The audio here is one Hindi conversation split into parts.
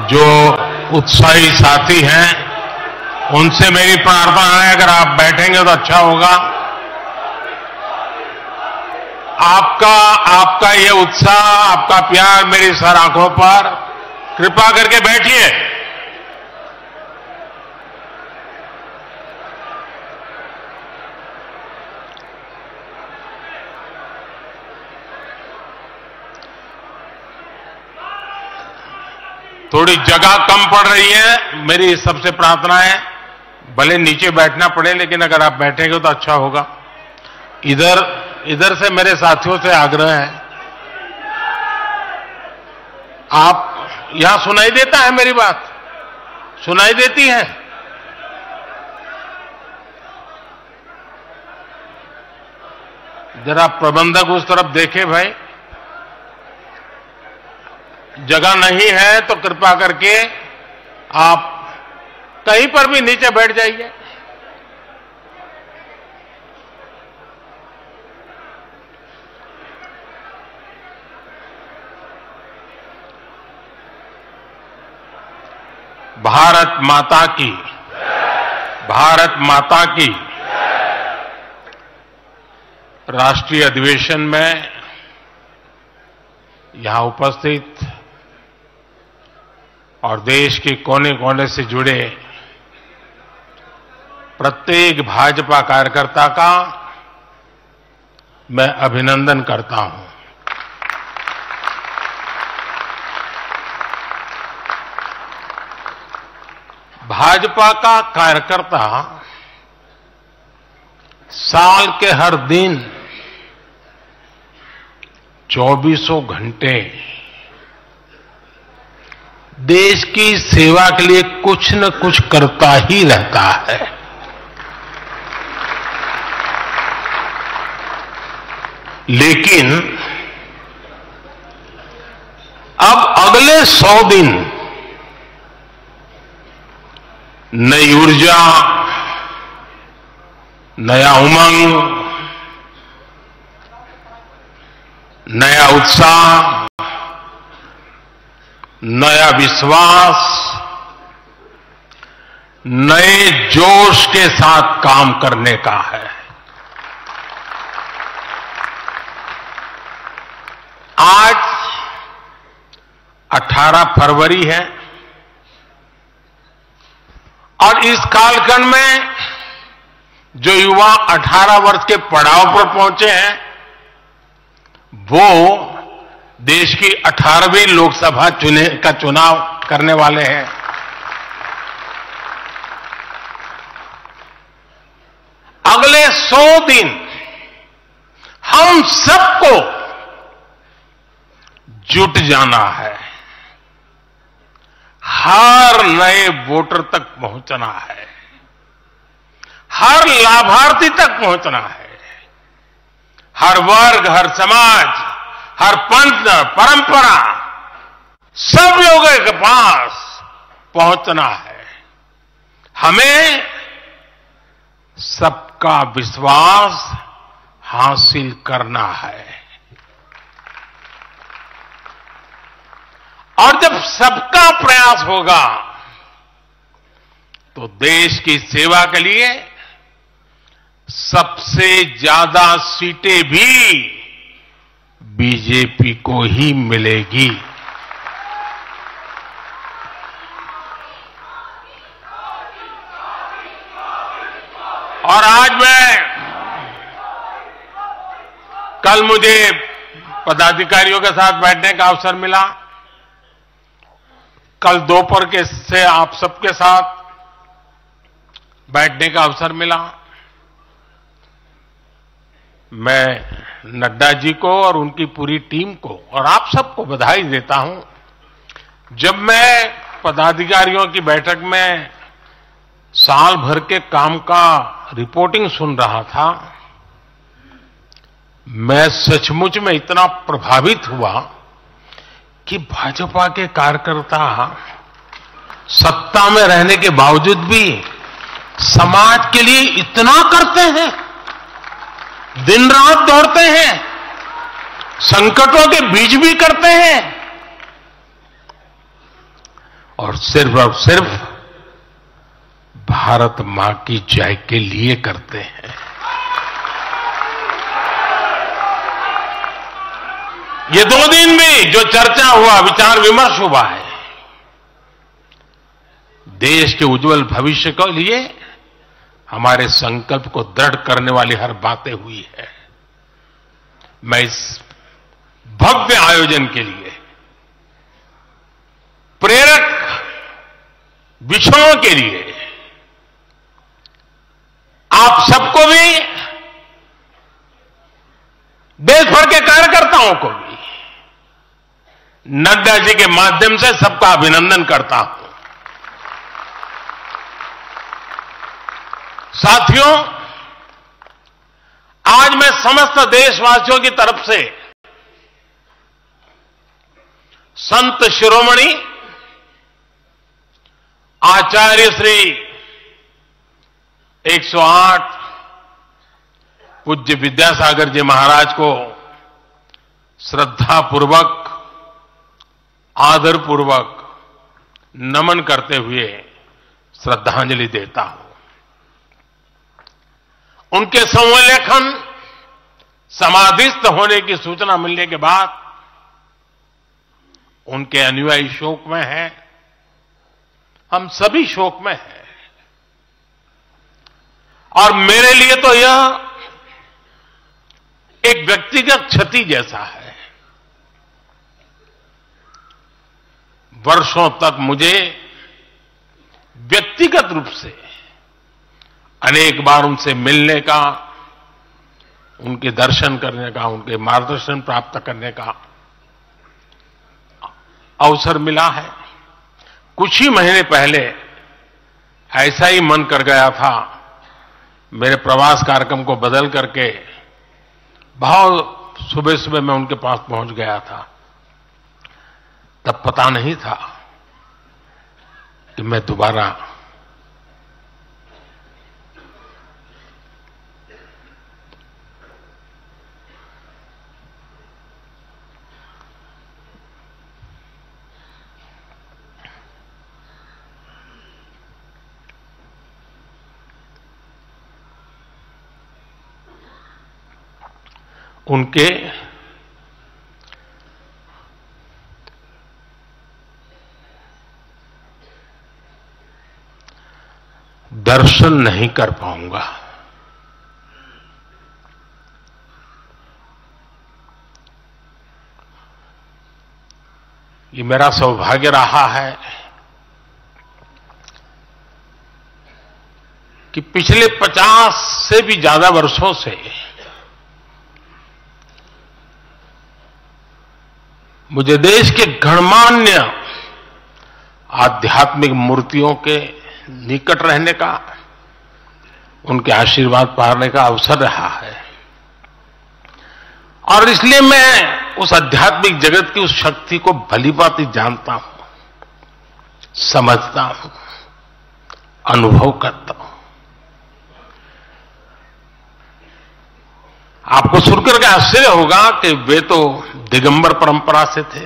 जो उत्साही साथी हैं, उनसे मेरी प्रार्थना है, अगर आप बैठेंगे तो अच्छा होगा। आपका ये उत्साह, आपका प्यार मेरी सर आंखों पर, कृपा करके बैठिए। थोड़ी जगह कम पड़ रही है, मेरी सबसे प्रार्थना है, भले नीचे बैठना पड़े लेकिन अगर आप बैठेंगे तो अच्छा होगा। इधर से मेरे साथियों से आग्रह है, आप यहां सुनाई देता है मेरी बात? सुनाई देती है? जरा प्रबंधक उस तरफ देखे भाई, जगह नहीं है तो कृपा करके आप कहीं पर भी नीचे बैठ जाइए। भारत माता की राष्ट्रीय अधिवेशन में यहां उपस्थित और देश के कोने कोने से जुड़े प्रत्येक भाजपा कार्यकर्ता का मैं अभिनंदन करता हूं। भाजपा का कार्यकर्ता साल के हर दिन 24 घंटे देश की सेवा के लिए कुछ न कुछ करता ही रहता है। लेकिन अब अगले 100 दिन नई ऊर्जा, नया उमंग, नया उत्साह, नया विश्वास, नए जोश के साथ काम करने का है। आज 18 फरवरी है और इस कालखंड में जो युवा 18 वर्ष के पड़ाव पर पहुंचे हैं, वो देश की 18वीं लोकसभा का चुनाव करने वाले हैं। अगले 100 दिन हम सबको जुट जाना है, हर नए वोटर तक पहुंचना है, हर लाभार्थी तक पहुंचना है, हर वर्ग, हर समाज, हर पंथ, परंपरा, सब लोगों के पास पहुंचना है। हमें सबका विश्वास हासिल करना है। और जब सबका प्रयास होगा तो देश की सेवा के लिए सबसे ज्यादा सीटें भी बीजेपी को ही मिलेगी। और आज कल मुझे पदाधिकारियों के साथ बैठने का अवसर मिला, कल दोपहर के से आप सबके साथ बैठने का अवसर मिला। मैं नड्डा जी को और उनकी पूरी टीम को और आप सबको बधाई देता हूं। जब मैं पदाधिकारियों की बैठक में साल भर के काम का रिपोर्टिंग सुन रहा था, मैं सचमुच में इतना प्रभावित हुआ कि भाजपा के कार्यकर्ता सत्ता में रहने के बावजूद भी समाज के लिए इतना करते हैं, दिन रात दौड़ते हैं, संकटों के बीच भी करते हैं। और सिर्फ भारत मां की जय के लिए करते हैं। ये 2 दिन भी जो चर्चा हुआ, विचार विमर्श हुआ है, देश के उज्जवल भविष्य के लिए हमारे संकल्प को दृढ़ करने वाली हर बातें हुई है। मैं इस भव्य आयोजन के लिए प्रेरक विषयों के लिए आप सबको भी, देश भर के कार्यकर्ताओं को भी नड्डा जी के माध्यम से सबका अभिनंदन करता हूं। साथियों, आज मैं समस्त देशवासियों की तरफ से संत शिरोमणि आचार्य श्री 108 पूज्य विद्यासागर जी महाराज को श्रद्धापूर्वक, आदरपूर्वक नमन करते हुए श्रद्धांजलि देता हूं। उनके संलेखन समाधिस्थ होने की सूचना मिलने के बाद उनके अनुयायी शोक में हैं, हम सभी शोक में हैं। और मेरे लिए तो यह एक व्यक्तिगत क्षति जैसा है। वर्षों तक मुझे व्यक्तिगत रूप से अनेक बार उनसे मिलने का, उनके दर्शन करने का, उनके मार्गदर्शन प्राप्त करने का अवसर मिला है। कुछ ही महीने पहले ऐसा ही मन कर गया था, मेरे प्रवास कार्यक्रम को बदल करके बहुत सुबह सुबह मैं उनके पास पहुंच गया था। तब पता नहीं था कि मैं दोबारा उनके दर्शन नहीं कर पाऊंगा। ये मेरा सौभाग्य रहा है कि पिछले 50 से भी ज्यादा वर्षों से मुझे देश के गणमान्य आध्यात्मिक मूर्तियों के निकट रहने का, उनके आशीर्वाद पाने का अवसर रहा है। और इसलिए मैं उस आध्यात्मिक जगत की उस शक्ति को भलीभांति जानता हूं, समझता हूं, अनुभव करता हूं। आपको सुनकर के आश्चर्य होगा कि वे तो दिगंबर परंपरा से थे।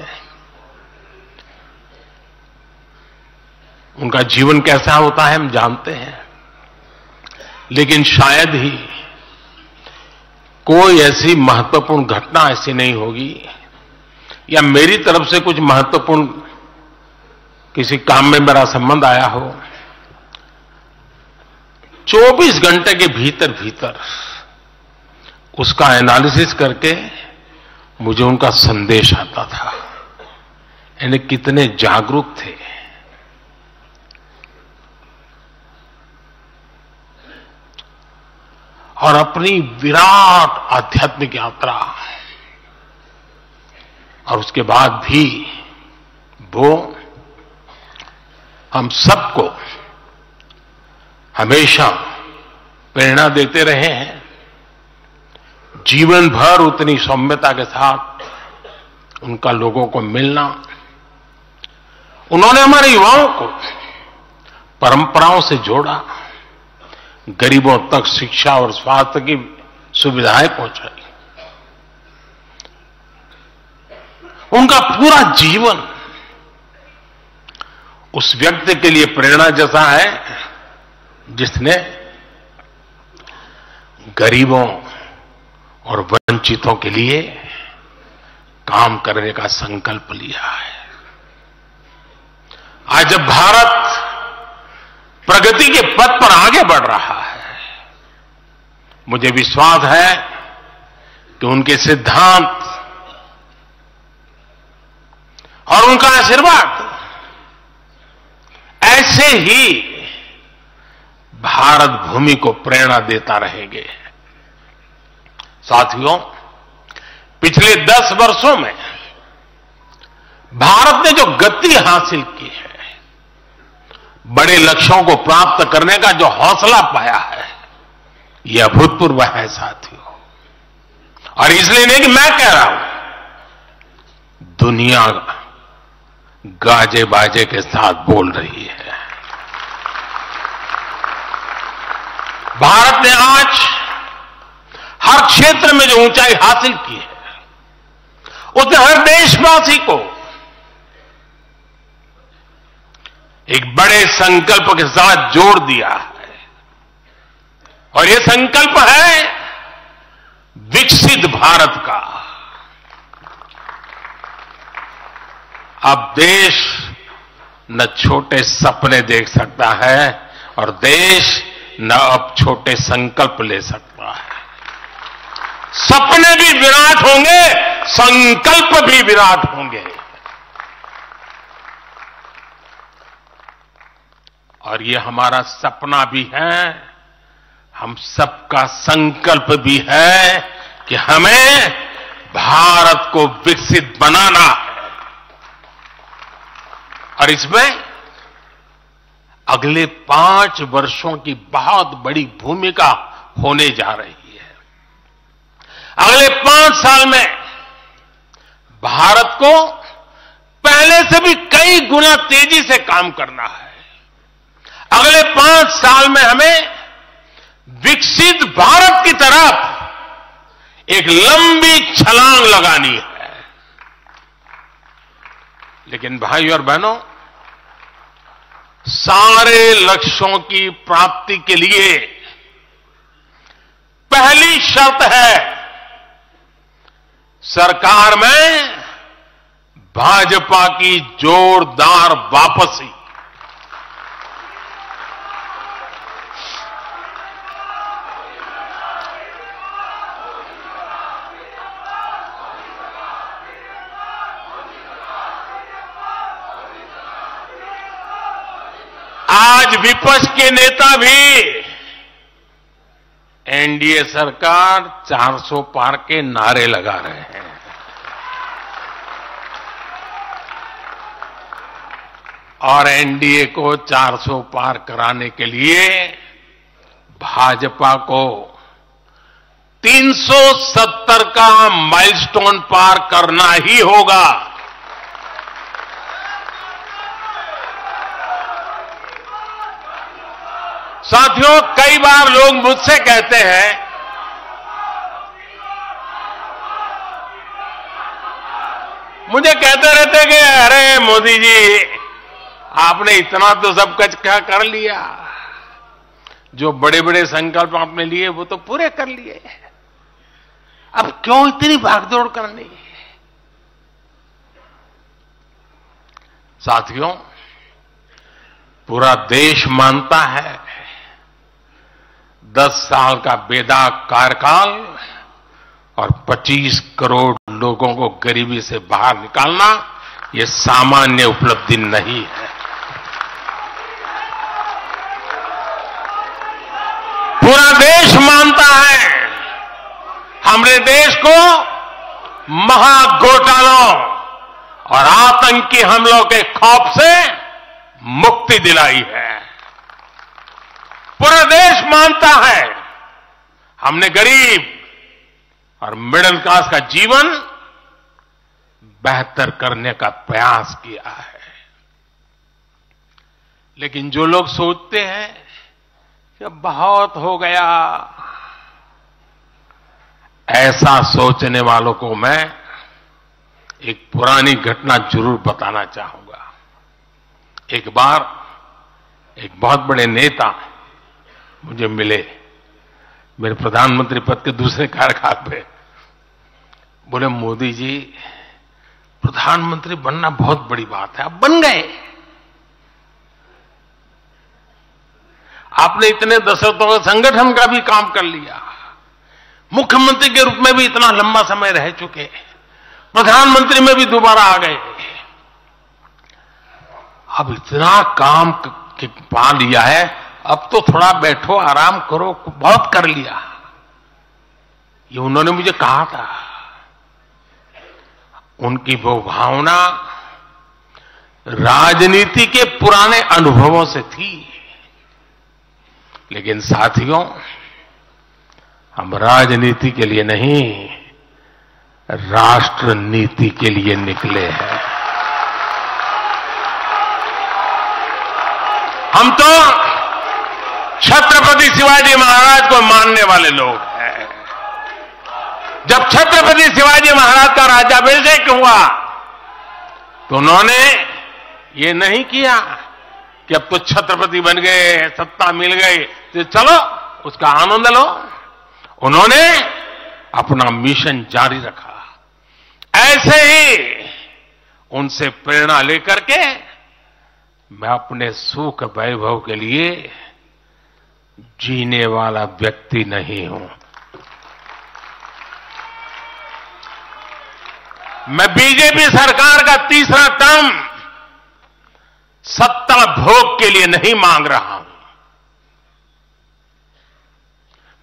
उनका जीवन कैसा होता है हम जानते हैं, लेकिन शायद ही कोई ऐसी महत्वपूर्ण घटना ऐसी नहीं होगी या मेरी तरफ से कुछ महत्वपूर्ण किसी काम में मेरा संबंध आया हो, 24 घंटे के भीतर भीतर उसका एनालिसिस करके मुझे उनका संदेश आता था। यानी कितने जागरूक थे। और अपनी विराट आध्यात्मिक यात्रा और उसके बाद भी वो हम सबको हमेशा प्रेरणा देते रहे हैं। जीवन भर उतनी सौम्यता के साथ उनका लोगों को मिलना, उन्होंने हमारे युवाओं को परंपराओं से जोड़ा, गरीबों तक शिक्षा और स्वास्थ्य की सुविधाएं पहुंचाई। उनका पूरा जीवन उस व्यक्ति के लिए प्रेरणा जैसा है जिसने गरीबों और वंचितों के लिए काम करने का संकल्प लिया है। आज जब भारत प्रगति के पथ पर आगे बढ़ रहा है, मुझे विश्वास है कि उनके सिद्धांत और उनका आशीर्वाद ऐसे ही भारत भूमि को प्रेरणा देता रहेंगे। साथियों, पिछले 10 वर्षों में भारत ने जो गति हासिल की है, बड़े लक्ष्यों को प्राप्त करने का जो हौसला पाया है, यह अभूतपूर्व है साथियों। और इसलिए नहीं कि मैं कह रहा हूं, दुनिया गाजे बाजे के साथ बोल रही है। भारत ने आज हर क्षेत्र में जो ऊंचाई हासिल की है, उसने हर देशवासी को एक बड़े संकल्प के साथ जोड़ दिया है। और यह संकल्प है विकसित भारत का। अब देश न छोटे सपने देख सकता है और देश न अब छोटे संकल्प ले सकता है। सपने भी विराट होंगे, संकल्प भी विराट होंगे। और ये हमारा सपना भी है, हम सबका संकल्प भी है कि हमें भारत को विकसित बनाना है। और इसमें अगले 5 वर्षों की बहुत बड़ी भूमिका होने जा रही है। अगले 5 साल में भारत को पहले से भी कई गुना तेजी से काम करना है। अगले 5 साल में हमें विकसित भारत की तरफ एक लंबी छलांग लगानी है। लेकिन भाई और बहनों, सारे लक्ष्यों की प्राप्ति के लिए पहली शर्त है सरकार में भाजपा की जोरदार वापसी। आज विपक्ष के नेता भी एनडीए सरकार 400 पार के नारे लगा रहे हैं। और एनडीए को 400 पार कराने के लिए भाजपा को 370 का माइलस्टोन पार करना ही होगा। साथियों, कई बार लोग मुझसे कहते हैं मुझे कहते रहते कि अरे मोदी जी, आपने इतना तो सब कुछ क्या कर लिया, जो बड़े बड़े संकल्प आपने लिए वो तो पूरे कर लिए, अब क्यों इतनी भागदौड़ करनी। साथियों, पूरा देश मानता है 10 साल का बेदाग कार्यकाल और 25 करोड़ लोगों को गरीबी से बाहर निकालना ये सामान्य उपलब्धि नहीं है। पूरा देश मानता है हमने देश को महाघोटालों और आतंकी हमलों के खौफ से मुक्ति दिलाई है। पूरा देश मानता है हमने गरीब और मिडिल क्लास का जीवन बेहतर करने का प्रयास किया है। लेकिन जो लोग सोचते हैं कि बहुत हो गया, ऐसा सोचने वालों को मैं एक पुरानी घटना जरूर बताना चाहूंगा। एक बार एक बहुत बड़े नेता मुझे मिले मेरे प्रधानमंत्री पद के दूसरे कार्यकाल पे। बोले, मोदी जी, प्रधानमंत्री बनना बहुत बड़ी बात है, आप बन गए। आपने इतने दशकों का संगठन का भी काम कर लिया, मुख्यमंत्री के रूप में भी इतना लंबा समय रह चुके, प्रधानमंत्री में भी दोबारा आ गए। अब इतना काम पा लिया है, अब तो थोड़ा बैठो, आराम करो, बहुत कर लिया। ये उन्होंने मुझे कहा था। उनकी वो भावना राजनीति के पुराने अनुभवों से थी। लेकिन साथियों, हम राजनीति के लिए नहीं, राष्ट्र नीति के लिए निकले हैं। हम तो छत्रपति शिवाजी महाराज को मानने वाले लोग हैं। जब छत्रपति शिवाजी महाराज का राज्याभिषेक हुआ तो उन्होंने ये नहीं किया कि अब तो छत्रपति बन गए, सत्ता मिल गई तो चलो उसका आनंद लो। उन्होंने अपना मिशन जारी रखा। ऐसे ही उनसे प्रेरणा लेकर के मैं अपने सुख वैभव के लिए जीने वाला व्यक्ति नहीं हूं। मैं बीजेपी सरकार का तीसरा टर्म सत्ता भोग के लिए नहीं मांग रहा हूं।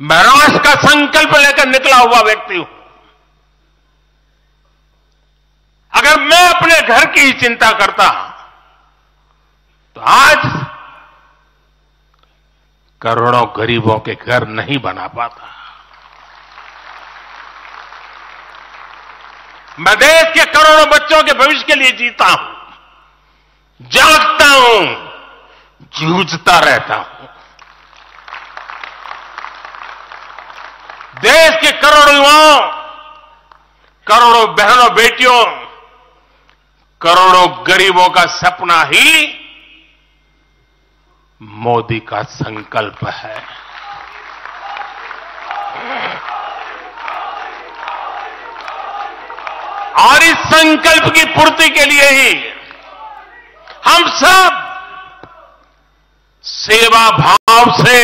मैं राष्ट्र का संकल्प लेकर निकला हुआ व्यक्ति हूं। अगर मैं अपने घर की ही चिंता करता तो आज करोड़ों गरीबों के घर नहीं बना पाता। मैं देश के करोड़ों बच्चों के भविष्य के लिए जीता हूं, जागता हूं, जूझता रहता हूं। देश के करोड़ों युवाओं, करोड़ों बहनों बेटियों, करोड़ों गरीबों का सपना ही मोदी का संकल्प है। और इस संकल्प की पूर्ति के लिए ही हम सब सेवा भाव से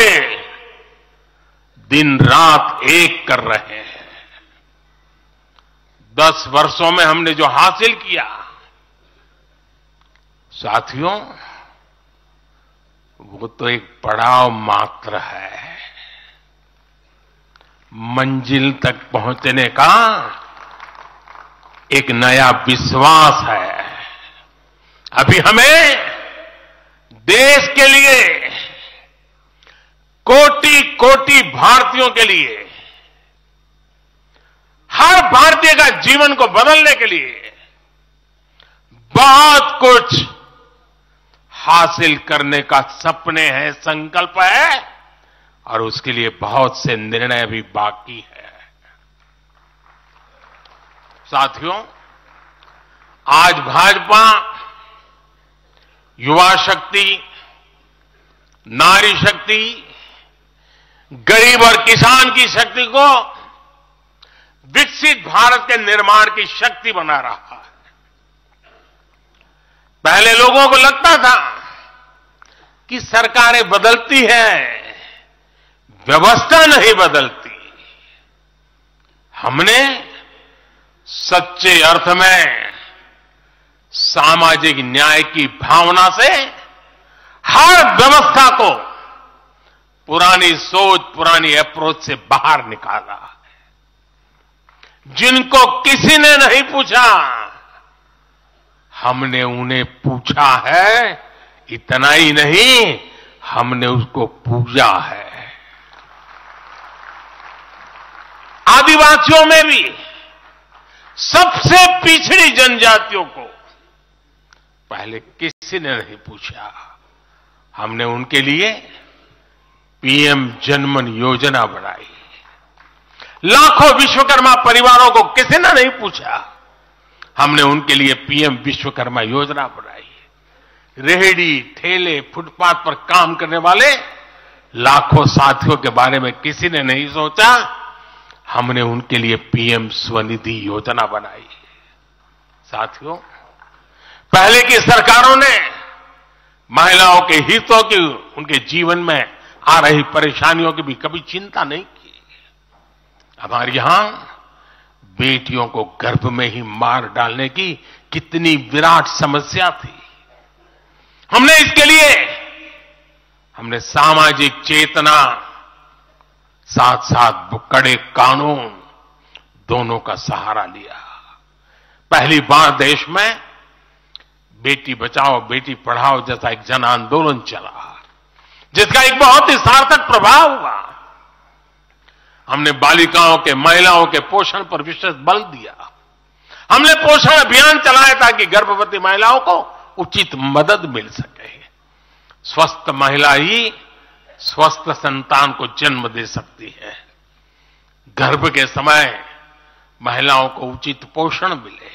दिन रात एक कर रहे हैं। 10 वर्षों में हमने जो हासिल किया, साथियों, वो तो एक पड़ाव मात्र है। मंजिल तक पहुंचने का एक नया विश्वास है। अभी हमें देश के लिए, कोटि कोटि भारतीयों के लिए, हर भारतीय का जीवन को बदलने के लिए बहुत कुछ हासिल करने का सपने हैं, संकल्प है, और उसके लिए बहुत से निर्णय भी बाकी है। साथियों, आज भाजपा युवा शक्ति, नारी शक्ति, गरीब और किसान की शक्ति को विकसित भारत के निर्माण की शक्ति बना रहा है। पहले लोगों को लगता था कि सरकारें बदलती हैं, व्यवस्था नहीं बदलती। हमने सच्चे अर्थ में सामाजिक न्याय की भावना से हर व्यवस्था को पुरानी सोच, पुरानी अप्रोच से बाहर निकाला। जिनको किसी ने नहीं पूछा, हमने उन्हें पूछा है। इतना ही नहीं, हमने उसको पूजा है। आदिवासियों में भी सबसे पिछड़ी जनजातियों को पहले किसी ने नहीं पूछा। हमने उनके लिए पीएम जनमन योजना बनाई। लाखों विश्वकर्मा परिवारों को किसी ने नहीं पूछा, हमने उनके लिए पीएम विश्वकर्मा योजना बनाई। रेहड़ी ठेले फुटपाथ पर काम करने वाले लाखों साथियों के बारे में किसी ने नहीं सोचा। हमने उनके लिए पीएम स्वनिधि योजना बनाई। साथियों, पहले की सरकारों ने महिलाओं के हितों की, उनके जीवन में आ रही परेशानियों की भी कभी चिंता नहीं की। हमारे यहां बेटियों को गर्भ में ही मार डालने की कितनी विराट समस्या थी। हमने इसके लिए सामाजिक चेतना, साथ साथ कड़े कानून दोनों का सहारा लिया। पहली बार देश में बेटी बचाओ बेटी पढ़ाओ जैसा एक जन आंदोलन चला, जिसका एक बहुत ही सार्थक प्रभाव हुआ। हमने बालिकाओं के, महिलाओं के पोषण पर विशेष बल दिया। हमने पोषण अभियान चलाया ताकि गर्भवती महिलाओं को उचित मदद मिल सके। स्वस्थ महिला ही स्वस्थ संतान को जन्म दे सकती है। गर्भ के समय महिलाओं को उचित पोषण मिले,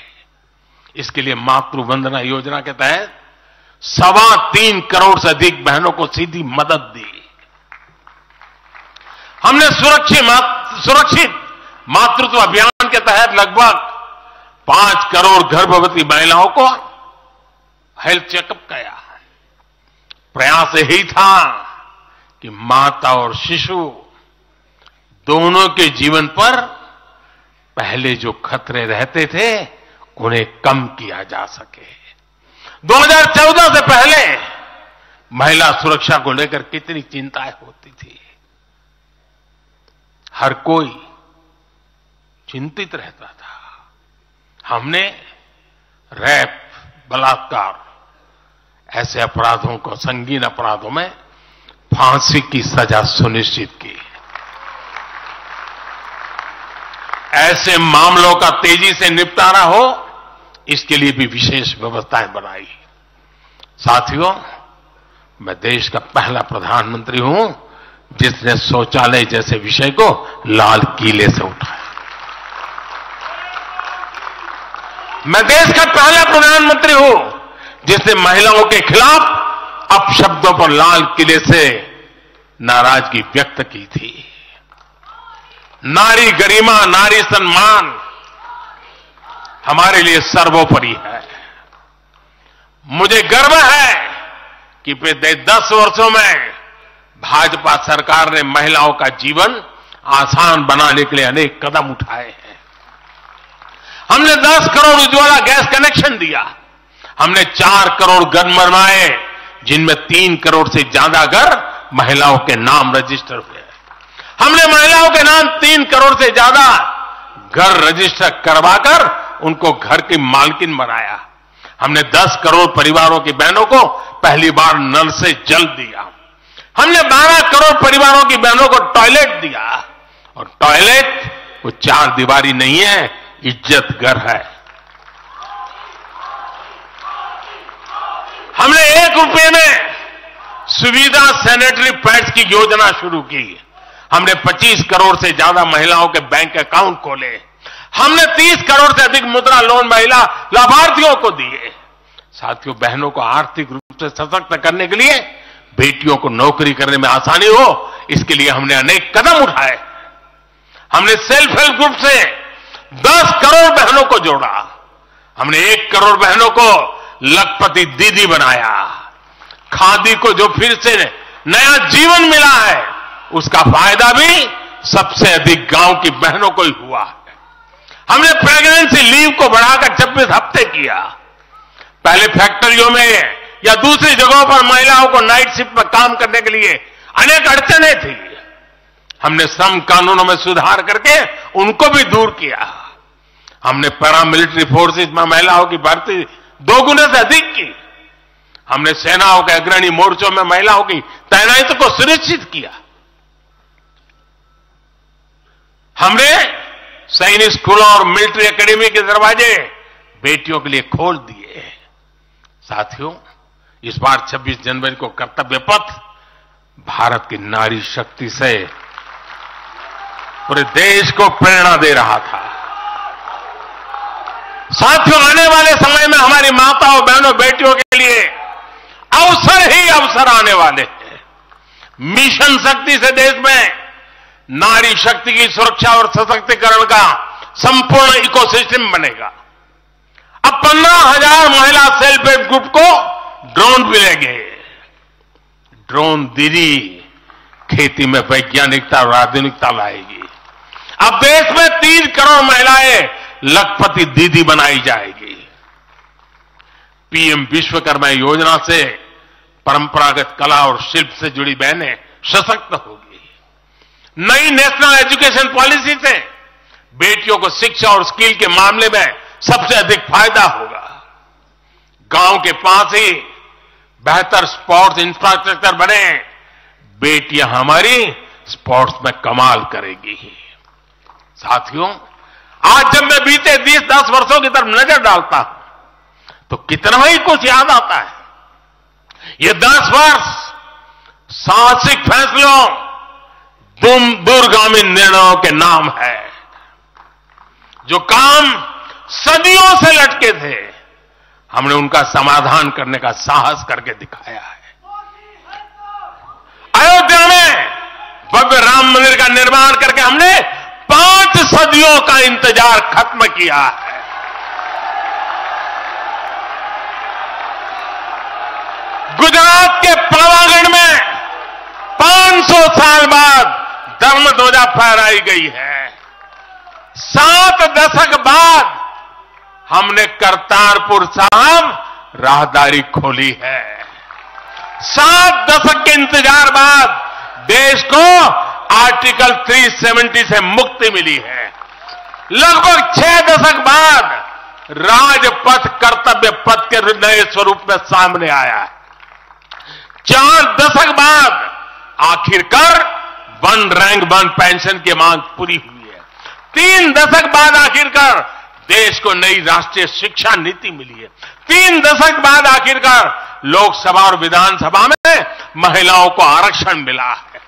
इसके लिए मातृ वंदना योजना के तहत 3.25 करोड़ से अधिक बहनों को सीधी मदद दी। हमने सुरक्षित मातृत्व अभियान के तहत लगभग 5 करोड़ गर्भवती महिलाओं को हेल्थ चेकअप किया। प्रयास यही था कि माता और शिशु दोनों के जीवन पर पहले जो खतरे रहते थे उन्हें कम किया जा सके। 2014 से पहले महिला सुरक्षा को लेकर कितनी चिंताएं होती थी। हर कोई चिंतित रहता था। हमने रेप, बलात्कार ऐसे अपराधों को, संगीन अपराधों में फांसी की सजा सुनिश्चित की। ऐसे मामलों का तेजी से निपटारा हो, इसके लिए भी विशेष व्यवस्थाएं बनाई। साथियों, मैं देश का पहला प्रधानमंत्री हूं जिसने शौचालय जैसे विषय को लाल किले से उठाया। मैं देश का पहला प्रधानमंत्री हूं जिसने महिलाओं के खिलाफ अपशब्दों पर लाल किले से नाराजगी व्यक्त की थी। नारी गरिमा, नारी सम्मान हमारे लिए सर्वोपरि है। मुझे गर्व है कि पिछले 10 वर्षों में भाजपा सरकार ने महिलाओं का जीवन आसान बनाने के लिए अनेक कदम उठाए हैं। हमने 10 करोड़ उज्ज्वला गैस कनेक्शन दिया। हमने 4 करोड़ घर बनवाए, जिनमें 3 करोड़ से ज्यादा घर महिलाओं के नाम रजिस्टर हुए। हमने महिलाओं के नाम 3 करोड़ से ज्यादा घर रजिस्टर करवाकर उनको घर की मालकिन बनाया। हमने 10 करोड़ परिवारों की बहनों को पहली बार नल से जल दिया। हमने 12 करोड़ परिवारों की बहनों को टॉयलेट दिया। और टॉयलेट वो 4 दीवारी नहीं है, इज्जत घर है। हमने 1 रुपये में सुविधा सैनिटरी पैड्स की योजना शुरू की। हमने 25 करोड़ से ज्यादा महिलाओं के बैंक अकाउंट खोले। हमने 30 करोड़ से अधिक मुद्रा लोन महिला लाभार्थियों को दिए। साथियों, बहनों को आर्थिक रूप से सशक्त करने के लिए, बेटियों को नौकरी करने में आसानी हो, इसके लिए हमने अनेक कदम उठाए। हमने सेल्फ हेल्प ग्रुप से 10 करोड़ बहनों को जोड़ा। हमने 1 करोड़ बहनों को लखपति दीदी बनाया। खादी को जो फिर से नया जीवन मिला है, उसका फायदा भी सबसे अधिक गांव की बहनों को ही हुआ है। हमने प्रेगनेंसी लीव को बढ़ाकर 26 हफ्ते किया। पहले फैक्ट्रियों में या दूसरी जगहों पर महिलाओं को नाइट शिफ्ट पर काम करने के लिए अनेक अड़चनें थी। हमने श्रम कानूनों में सुधार करके उनको भी दूर किया। हमने पैरामिलिट्री फोर्सेज में महिलाओं की भर्ती 2 गुने से अधिक की। हमने सेनाओं के अग्रणी मोर्चों में महिलाओं की तैनाती को सुनिश्चित किया। हमने सैनिक स्कूलों और मिलिट्री एकेडमी के दरवाजे बेटियों के लिए खोल दिए। साथियों, इस बार 26 जनवरी को कर्तव्य पथ भारत की नारी शक्ति से पूरे देश को प्रेरणा दे रहा था। साथियों, आने वाले समय में हमारी माताओं, बहनों, बेटियों के लिए अवसर ही अवसर आने वाले हैं। मिशन शक्ति से देश में नारी शक्ति की सुरक्षा और सशक्तिकरण का संपूर्ण इकोसिस्टम बनेगा। अब 15,000 महिला सेल्फ हेल्प ग्रुप को ड्रोन मिलेंगे। ड्रोन दीदी खेती में वैज्ञानिकता और आधुनिकता लाएगी। अब देश में 3 करोड़ महिलाएं लखपति दीदी बनाई जाएगी। पीएम विश्वकर्मा योजना से परंपरागत कला और शिल्प से जुड़ी बहनें सशक्त होगी। नई नेशनल एजुकेशन पॉलिसी से बेटियों को शिक्षा और स्किल के मामले में सबसे अधिक फायदा होगा। गांव के पास ही बेहतर स्पोर्ट्स इंफ्रास्ट्रक्चर बने, बेटियां हमारी स्पोर्ट्स में कमाल करेगी। साथियों, आज जब मैं बीते 10 वर्षों की तरफ नजर डालता हूं तो कितना ही कुछ याद आता है। ये 10 वर्ष साहसिक फैसलों, दूरगामी निर्णयों के नाम है। जो काम सदियों से लटके थे, हमने उनका समाधान करने का साहस करके दिखाया है। अयोध्या में भव्य राम मंदिर का निर्माण करके हमने 5 सदियों का इंतजार खत्म किया है। गुजरात के पावागढ़ में 500 साल बाद धर्म ध्वजा फहराई गई है। 7 दशक बाद हमने करतारपुर साहिब राहदारी खोली है। 7 दशक के इंतजार बाद देश को आर्टिकल 370 से मुक्ति मिली है। लगभग 6 दशक बाद राजपथ कर्तव्य पथ के नए स्वरूप में सामने आया है। 4 दशक बाद आखिरकार 1 रैंक 1 पेंशन की मांग पूरी हुई है। 3 दशक बाद आखिरकार देश को नई राष्ट्रीय शिक्षा नीति मिली है। 3 दशक बाद आखिरकार लोकसभा और विधानसभा में महिलाओं को आरक्षण मिला है।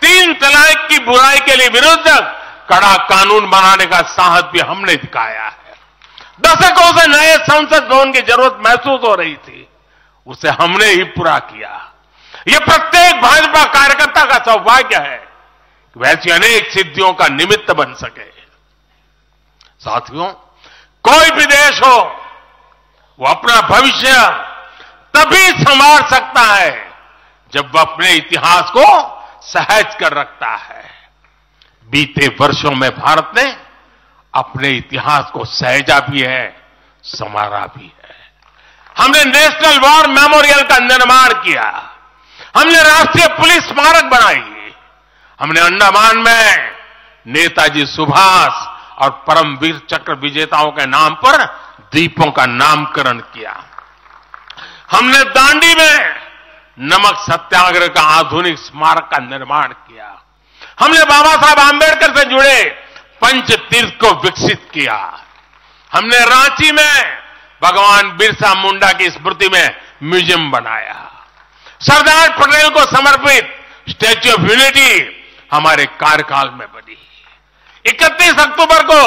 3 तलाक की बुराई के लिए विरुद्ध कड़ा कानून बनाने का साहस भी हमने दिखाया है। दशकों से नए संसद भवन की जरूरत महसूस हो रही थी, उसे हमने ही पूरा किया। यह प्रत्येक भाजपा कार्यकर्ता का सौभाग्य है कि वैसी अनेक सिद्धियों का निमित्त बन सके। साथियों, कोई भी देश हो, वो अपना भविष्य तभी संवार सकता है जब वह अपने इतिहास को सहज कर रखता है। बीते वर्षों में भारत ने अपने इतिहास को सहेजा भी है, संवारा भी है। हमने नेशनल वॉर मेमोरियल का निर्माण किया। हमने राष्ट्रीय पुलिस स्मारक बनाई। हमने अंडमान में नेताजी सुभाष और परमवीर चक्र विजेताओं के नाम पर द्वीपों का नामकरण किया। हमने दांडी में नमक सत्याग्रह का आधुनिक स्मारक का निर्माण किया। हमने बाबा साहब आंबेडकर से जुड़े पंचतीर्थ को विकसित किया। हमने रांची में भगवान बिरसा मुंडा की स्मृति में म्यूजियम बनाया। सरदार पटेल को समर्पित स्टैच्यू ऑफ यूनिटी हमारे कार्यकाल में बनी। 31 अक्टूबर को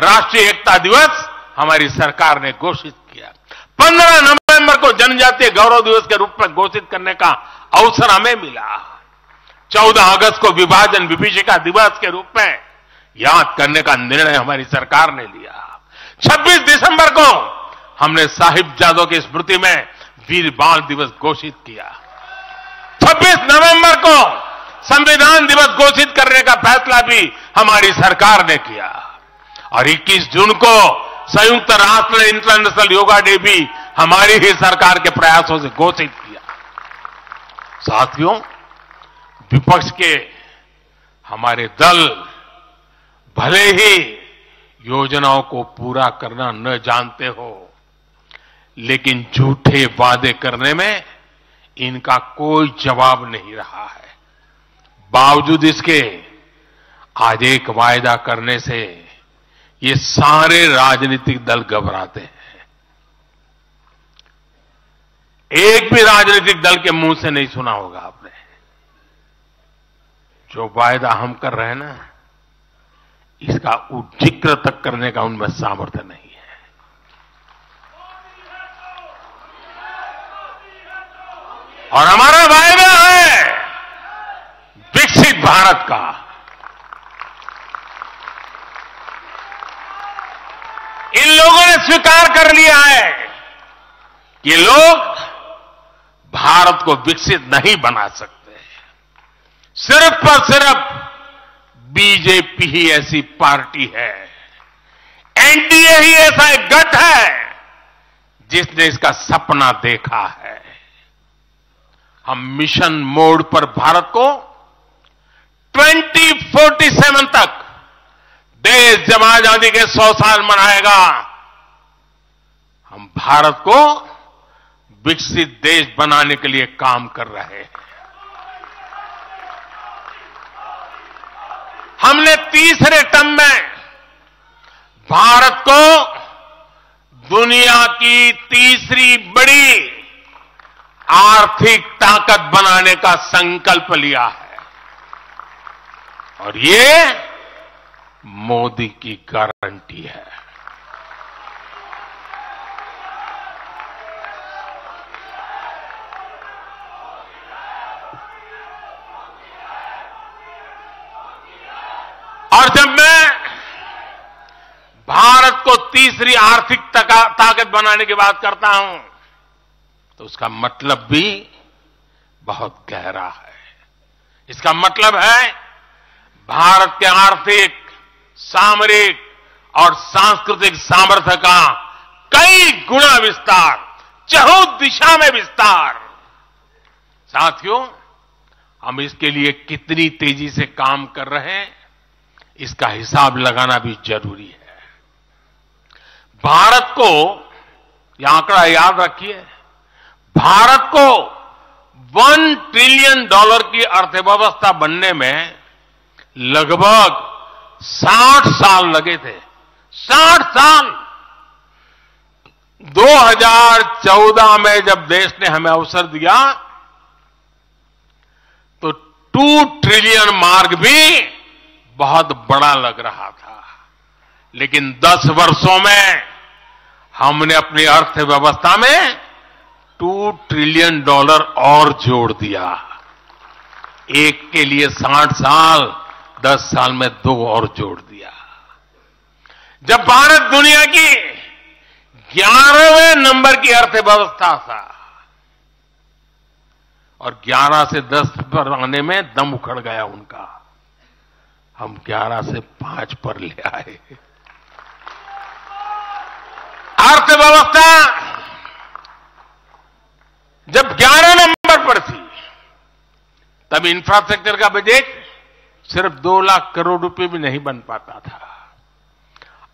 राष्ट्रीय एकता दिवस हमारी सरकार ने घोषित किया। 15 नवंबर को जनजातीय गौरव दिवस के रूप में घोषित करने का अवसर हमें मिला। 14 अगस्त को विभाजन विभीषिका दिवस के रूप में याद करने का निर्णय हमारी सरकार ने लिया। 26 दिसंबर को हमने साहिबजादों की स्मृति में वीर बाल दिवस घोषित किया। 26 नवंबर को संविधान दिवस घोषित करने का फैसला भी हमारी सरकार ने किया और 21 जून को संयुक्त राष्ट्र इंटरनेशनल योगा डे भी हमारी ही सरकार के प्रयासों से घोषित किया। साथियों, विपक्ष के हमारे दल भले ही योजनाओं को पूरा करना न जानते हो, लेकिन झूठे वादे करने में इनका कोई जवाब नहीं रहा है। बावजूद इसके आज एक वायदा करने से ये सारे राजनीतिक दल घबराते हैं। एक भी राजनीतिक दल के मुंह से नहीं सुना होगा आपने। जो वायदा हम कर रहे हैं ना, इसका जिक्र तक करने का उनमें सामर्थ्य नहीं है। और हमारा वायदा है विकसित भारत का। इन लोगों ने स्वीकार कर लिया है कि ये लोग भारत को विकसित नहीं बना सकते। सिर्फ और सिर्फ बीजेपी ही ऐसी पार्टी है, एनडीए ही ऐसा एक गठ है जिसने इसका सपना देखा है। हम मिशन मोड पर भारत को 2047 तक देश जब आजादी के 100 साल मनाएगा, हम भारत को विकसित देश बनाने के लिए काम कर रहे हैं। हमने तीसरे टर्म में भारत को दुनिया की तीसरी बड़ी आर्थिक ताकत बनाने का संकल्प लिया है और ये मोदी की गारंटी है। और जब मैं भारत को तीसरी आर्थिक ताकत बनाने की बात करता हूं तो उसका मतलब भी बहुत गहरा है। इसका मतलब है भारत के आर्थिक, सामरिक और सांस्कृतिक सामर्थ्य का कई गुना विस्तार, चहुं दिशा में विस्तार। साथियों, हम इसके लिए कितनी तेजी से काम कर रहे हैं, इसका हिसाब लगाना भी जरूरी है। भारत को, यह आंकड़ा याद रखिए, भारत को $1 ट्रिलियन की अर्थव्यवस्था बनने में लगभग 60 साल लगे थे। 60 साल। 2014 में जब देश ने हमें अवसर दिया तो 2 ट्रिलियन मार्क भी बहुत बड़ा लग रहा था, लेकिन 10 वर्षों में हमने अपनी अर्थव्यवस्था में $2 ट्रिलियन और जोड़ दिया। एक के लिए 60 साल, 10 साल में 2 और जोड़ दिया। जब भारत दुनिया की 11वें नंबर की अर्थव्यवस्था था और 11 से 10 पर आने में दम उखड़ गया उनका, हम 11 से 5 पर ले आए। अर्थव्यवस्था जब 11 नंबर पर थी तब इंफ्रास्ट्रक्चर का बजट सिर्फ 2 लाख करोड़ रुपए भी नहीं बन पाता था।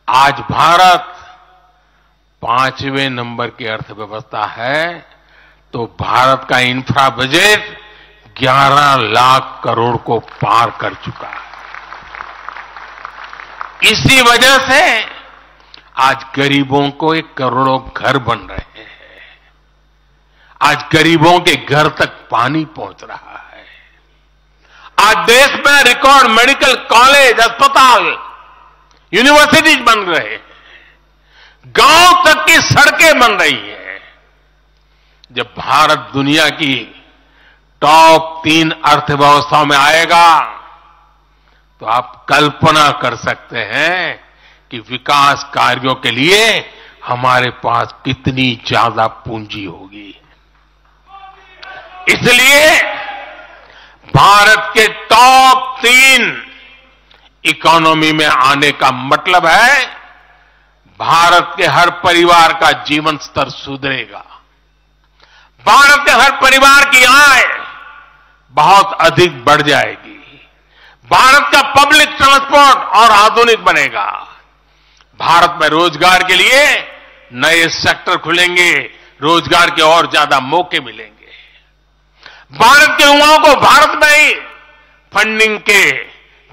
आज भारत 5वें नंबर की अर्थव्यवस्था है तो भारत का इंफ्रा बजट 11 लाख करोड़ को पार कर चुका है। इसी वजह से आज गरीबों को 1 करोड़ों घर बन रहे हैं। आज गरीबों के घर तक पानी पहुंच रहा है। आज देश में रिकॉर्ड मेडिकल कॉलेज, अस्पताल, यूनिवर्सिटीज बन रहे हैं। गांव तक की सड़कें बन रही हैं। जब भारत दुनिया की टॉप 3 अर्थव्यवस्थाओं में आएगा तो आप कल्पना कर सकते हैं कि विकास कार्यों के लिए हमारे पास कितनी ज्यादा पूंजी होगी। इसलिए भारत के टॉप 3 इकोनॉमी में आने का मतलब है भारत के हर परिवार का जीवन स्तर सुधरेगा। भारत के हर परिवार की आय बहुत अधिक बढ़ जाएगी। भारत का पब्लिक ट्रांसपोर्ट और आधुनिक बनेगा। भारत में रोजगार के लिए नए सेक्टर खुलेंगे, रोजगार के और ज्यादा मौके मिलेंगे। भारत के युवाओं को भारत में ही फंडिंग के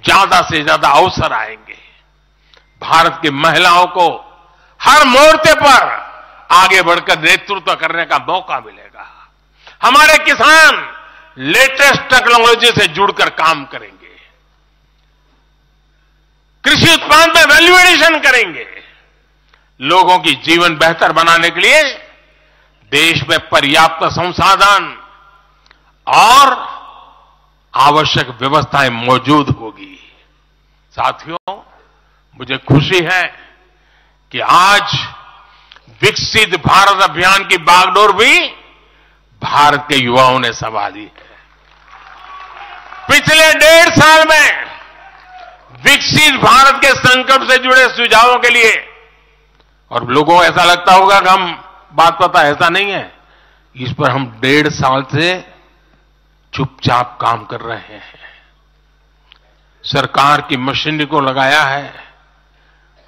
ज्यादा से ज्यादा अवसर आएंगे। भारत की महिलाओं को हर मोर्चे पर आगे बढ़कर नेतृत्व करने का मौका मिलेगा। हमारे किसान लेटेस्ट टेक्नोलॉजी से जुड़कर काम करेंगे। कृषि उत्पाद में वैल्यू एडिशन करेंगे। लोगों की जीवन बेहतर बनाने के लिए देश में पर्याप्त संसाधन, आवश्यक व्यवस्थाएं मौजूद होगी। साथियों, मुझे खुशी है कि आज विकसित भारत अभियान की बागडोर भी भारत के युवाओं ने संभाली है। पिछले 1.5 साल में विकसित भारत के संकल्प से जुड़े सुझावों के लिए, और लोगों को ऐसा लगता होगा कि हम बात पता, ऐसा नहीं है, इस पर हम 1.5 साल से चुपचाप काम कर रहे हैं। सरकार की मशीनरी को लगाया है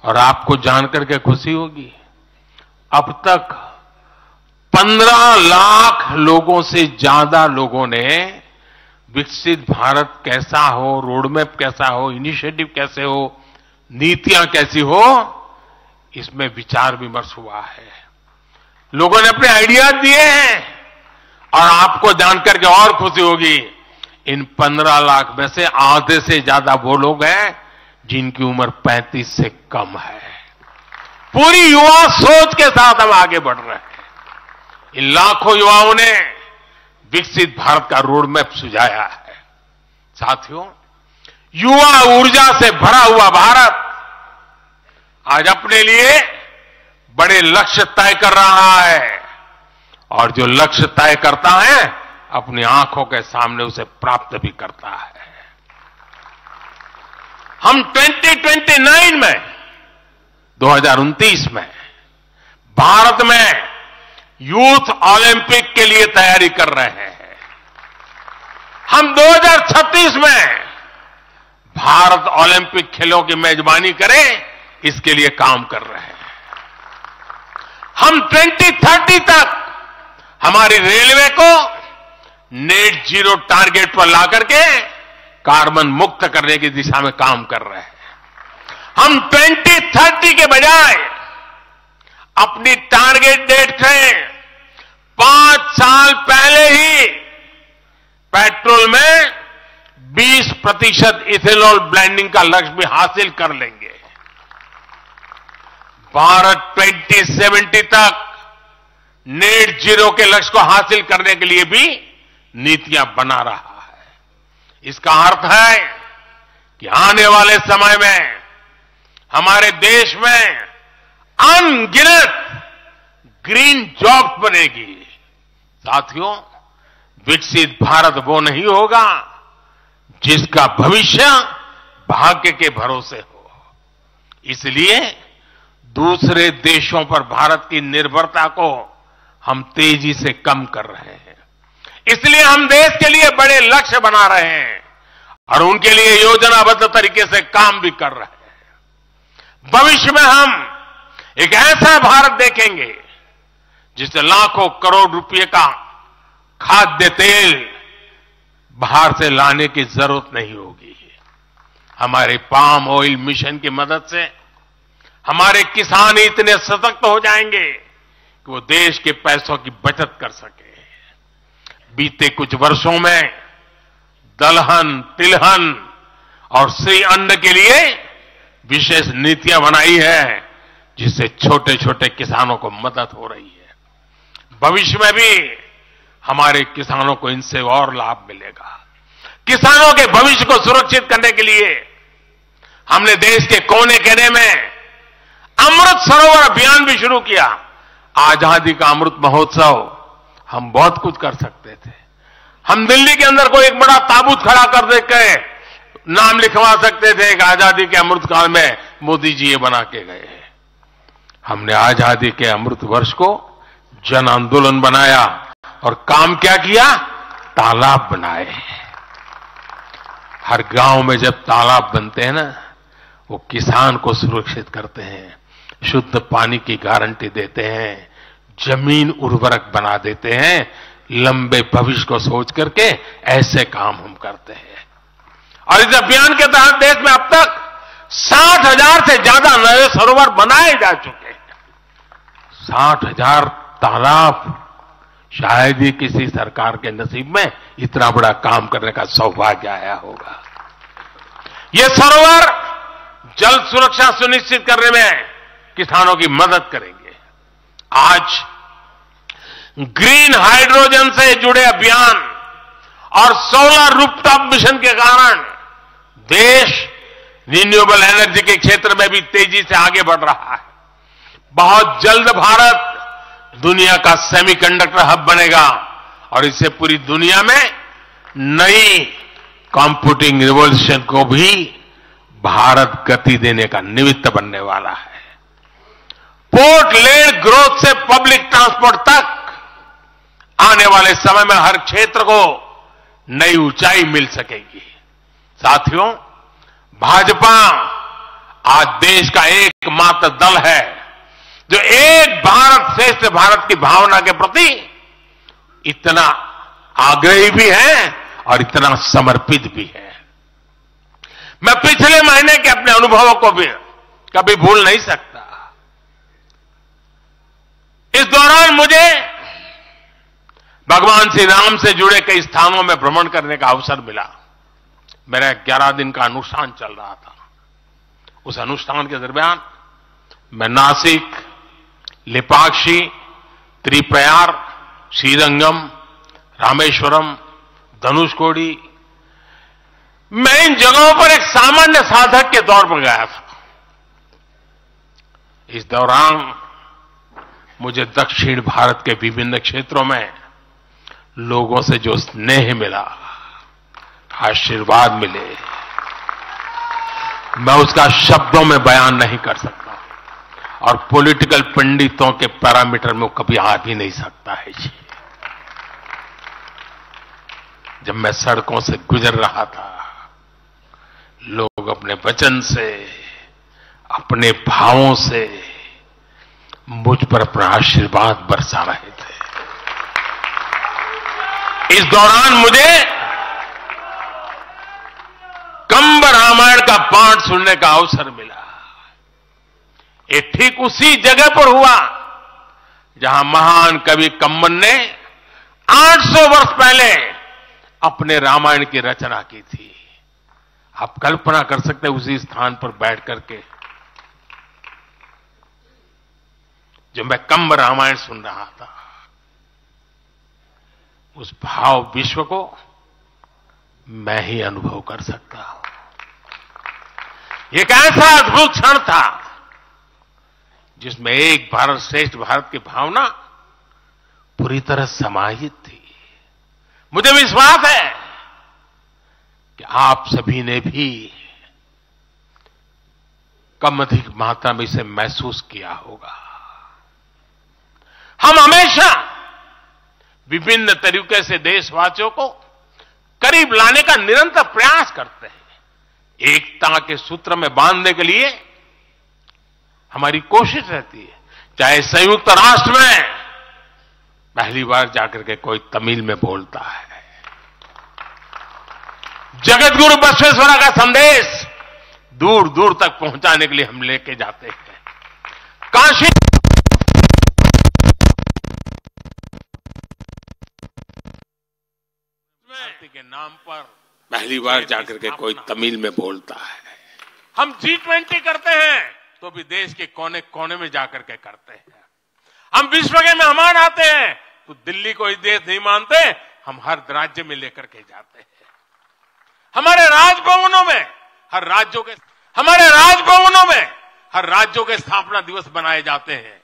और आपको जानकर के खुशी होगी, अब तक 15 लाख लोगों से ज्यादा लोगों ने विकसित भारत कैसा हो, रोडमैप कैसा हो, इनिशिएटिव कैसे हो, नीतियां कैसी हो, इसमें विचार विमर्श हुआ है। लोगों ने अपने आइडियाज दिए हैं और आपको जानकर के और खुशी होगी, इन 15 लाख में से आधे से ज्यादा वो लोग हैं जिनकी उम्र 35 से कम है। पूरी युवा सोच के साथ हम आगे बढ़ रहे हैं। इन लाखों युवाओं ने विकसित भारत का रोडमैप सुझाया है। साथियों, युवा ऊर्जा से भरा हुआ भारत आज अपने लिए बड़े लक्ष्य तय कर रहा है, और जो लक्ष्य तय करता है अपनी आंखों के सामने उसे प्राप्त भी करता है। हम 2029 में 2029 में भारत में यूथ ओलंपिक के लिए तैयारी कर रहे हैं। हम 2036 में भारत ओलंपिक खेलों की मेजबानी करें, इसके लिए काम कर रहे हैं। हम 2030 तक हमारी रेलवे को नेट जीरो टारगेट पर लाकर के कार्बन मुक्त करने की दिशा में काम कर रहे हैं। हम 2030 के बजाय अपनी टारगेट डेट से 5 साल पहले ही पेट्रोल में 20% इथेनॉल ब्लेंडिंग का लक्ष्य भी हासिल कर लेंगे। भारत 2070 तक नेट जीरो के लक्ष्य को हासिल करने के लिए भी नीतियां बना रहा है। इसका अर्थ है कि आने वाले समय में हमारे देश में अनगिनत ग्रीन जॉब्स बनेगी। साथियों, विकसित भारत वो नहीं होगा जिसका भविष्य भाग्य के भरोसे हो। इसलिए दूसरे देशों पर भारत की निर्भरता को हम तेजी से कम कर रहे हैं। इसलिए हम देश के लिए बड़े लक्ष्य बना रहे हैं और उनके लिए योजनाबद्ध तरीके से काम भी कर रहे हैं। भविष्य में हम एक ऐसा भारत देखेंगे जिससे लाखों करोड़ रुपए का खाद्य तेल बाहर से लाने की जरूरत नहीं होगी। हमारे पाम ऑयल मिशन की मदद से हमारे किसान इतने सशक्त हो जाएंगे कि वो देश के पैसों की बचत कर सके। बीते कुछ वर्षों में दलहन, तिलहन और श्री अन्न के लिए विशेष नीतियां बनाई है, जिससे छोटे छोटे किसानों को मदद हो रही है। भविष्य में भी हमारे किसानों को इनसे और लाभ मिलेगा। किसानों के भविष्य को सुरक्षित करने के लिए हमने देश के कोने कोने में अमृत सरोवर अभियान भी शुरू किया। आजादी का अमृत महोत्सव, हम बहुत कुछ कर सकते थे। हम दिल्ली के अंदर कोई एक बड़ा ताबूत खड़ा कर देकर नाम लिखवा सकते थे कि आजादी के अमृत काल में मोदी जी ये बना के गए। हमने आजादी के अमृत वर्ष को जन आंदोलन बनाया और काम क्या किया? तालाब बनाए। हर गांव में जब तालाब बनते हैं ना, वो किसान को सुरक्षित करते हैं, शुद्ध पानी की गारंटी देते हैं, जमीन उर्वरक बना देते हैं। लंबे भविष्य को सोच करके ऐसे काम हम करते हैं। और इस अभियान के तहत देश में अब तक 60,000 से ज्यादा नए सरोवर बनाए जा चुके हैं। 60,000 तालाब, शायद ही किसी सरकार के नसीब में इतना बड़ा काम करने का सौभाग्य आया होगा। ये सरोवर जल सुरक्षा सुनिश्चित करने में किसानों की मदद करेंगे। आज ग्रीन हाइड्रोजन से जुड़े अभियान और सोलर रूफटॉप मिशन के कारण देश रिन्यूएबल एनर्जी के क्षेत्र में भी तेजी से आगे बढ़ रहा है। बहुत जल्द भारत दुनिया का सेमीकंडक्टर हब बनेगा और इससे पूरी दुनिया में नई कंप्यूटिंग रिवॉल्यूशन को भी भारत गति देने का निमित्त बनने वाला है। पोर्ट लेड ग्रोथ से पब्लिक ट्रांसपोर्ट तक आने वाले समय में हर क्षेत्र को नई ऊंचाई मिल सकेगी। साथियों, भाजपा आज देश का एकमात्र दल है जो एक भारत श्रेष्ठ भारत की भावना के प्रति इतना आग्रही भी है और इतना समर्पित भी है। मैं पिछले महीने के अपने अनुभवों को भी कभी भूल नहीं सकता। इस दौरान मुझे भगवान श्री राम से जुड़े कई स्थानों में भ्रमण करने का अवसर मिला। मेरा 11 दिन का अनुष्ठान चल रहा था। उस अनुष्ठान के दरमियान मैं नासिक, लेपाक्षी, त्रिप्रयार, श्रीरंगम, रामेश्वरम, धनुषकोडी, मैं इन जगहों पर एक सामान्य साधक के तौर पर गया था। इस दौरान मुझे दक्षिण भारत के विभिन्न क्षेत्रों में लोगों से जो स्नेह मिला, आशीर्वाद मिले, मैं उसका शब्दों में बयान नहीं कर सकता और पॉलिटिकल पंडितों के पैरामीटर में कभी आ भी नहीं सकता है जी। जब मैं सड़कों से गुजर रहा था, लोग अपने वचन से, अपने भावों से मुझ पर अपना आशीर्वाद बरसा रहे थे। इस दौरान मुझे कंब रामायण का पाठ सुनने का अवसर मिला। ये ठीक उसी जगह पर हुआ जहां महान कवि कंबन ने 800 वर्ष पहले अपने रामायण की रचना की थी। आप कल्पना कर सकते हैं उसी स्थान पर बैठ करके जो मैं कंब रामायण सुन रहा था, उस भाव विश्व को मैं ही अनुभव कर सकता हूं। एक ऐसा अद्भुत क्षण था जिसमें एक भारत श्रेष्ठ भारत की भावना पूरी तरह समाहित थी। मुझे विश्वास है कि आप सभी ने भी कम अधिक मात्रा में इसे महसूस किया होगा। हम हमेशा विभिन्न तरीके से देशवासियों को करीब लाने का निरंतर प्रयास करते हैं। एकता के सूत्र में बांधने के लिए हमारी कोशिश रहती है। चाहे संयुक्त राष्ट्र में पहली बार जाकर के कोई तमिल में बोलता है, जगत गुरु बसवेश्वरा का संदेश दूर दूर तक पहुंचाने के लिए हम लेके जाते हैं। काशी के नाम पर पहली बार जाकर के कोई तमिल में बोलता है। हम G20 करते हैं तो भी देश के कोने कोने में जाकर के करते हैं। हम विश्व के मेहमान आते हैं तो दिल्ली को ही देश नहीं मानते, हम हर राज्य में लेकर के जाते हैं। हमारे राजभवनों में हर राज्यों के स्थापना दिवस बनाए जाते हैं।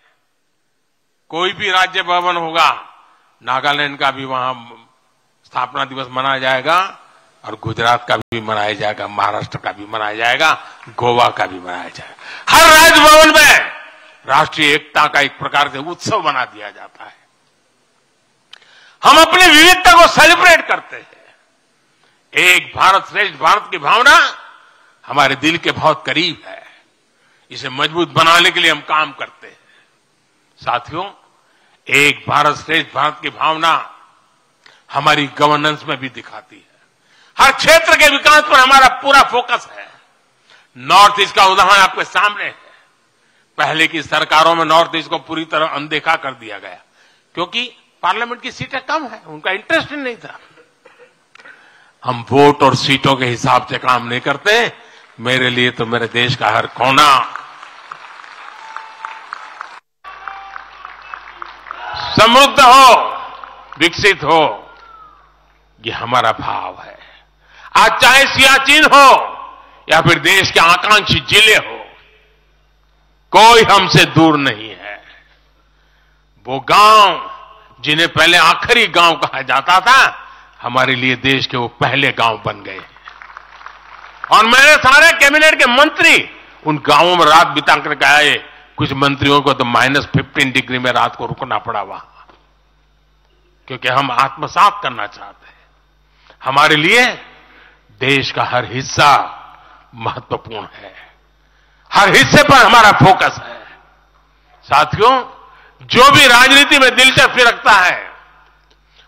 कोई भी राज्य भवन होगा, नागालैंड का भी वहां स्थापना दिवस मनाया जाएगा और गुजरात का भी मनाया जाएगा, महाराष्ट्र का भी मनाया जाएगा, गोवा का भी मनाया जाएगा। हर राजभवन में राष्ट्रीय एकता का एक प्रकार से उत्सव बना दिया जाता है। हम अपनी विविधता को सेलिब्रेट करते हैं। एक भारत श्रेष्ठ भारत की भावना हमारे दिल के बहुत करीब है। इसे मजबूत बनाने के लिए हम काम करते हैं। साथियों, एक भारत श्रेष्ठ भारत की भावना हमारी गवर्नेंस में भी दिखाती है। हर क्षेत्र के विकास पर हमारा पूरा फोकस है। नॉर्थ ईस्ट का उदाहरण आपके सामने है। पहले की सरकारों में नॉर्थ ईस्ट को पूरी तरह अनदेखा कर दिया गया क्योंकि पार्लियामेंट की सीटें कम है, उनका इंटरेस्ट नहीं था। हम वोट और सीटों के हिसाब से काम नहीं करते। मेरे लिए तो मेरे देश का हर कोना समृद्ध हो, विकसित हो, ये हमारा भाव है। आज चाहे सियाचिन हो या फिर देश के आकांक्षी जिले हो, कोई हमसे दूर नहीं है। वो गांव जिन्हें पहले आखिरी गांव कहा जाता था, हमारे लिए देश के वो पहले गांव बन गए। और मेरे सारे कैबिनेट के मंत्री उन गांवों में रात बिता करके आए। कुछ मंत्रियों को तो -15 डिग्री में रात को रुकना पड़ा वहां, क्योंकि हम आत्मसात करना चाहते हैं। हमारे लिए देश का हर हिस्सा महत्वपूर्ण है, हर हिस्से पर हमारा फोकस है। साथियों, जो भी राजनीति में दिलचस्पी रखता है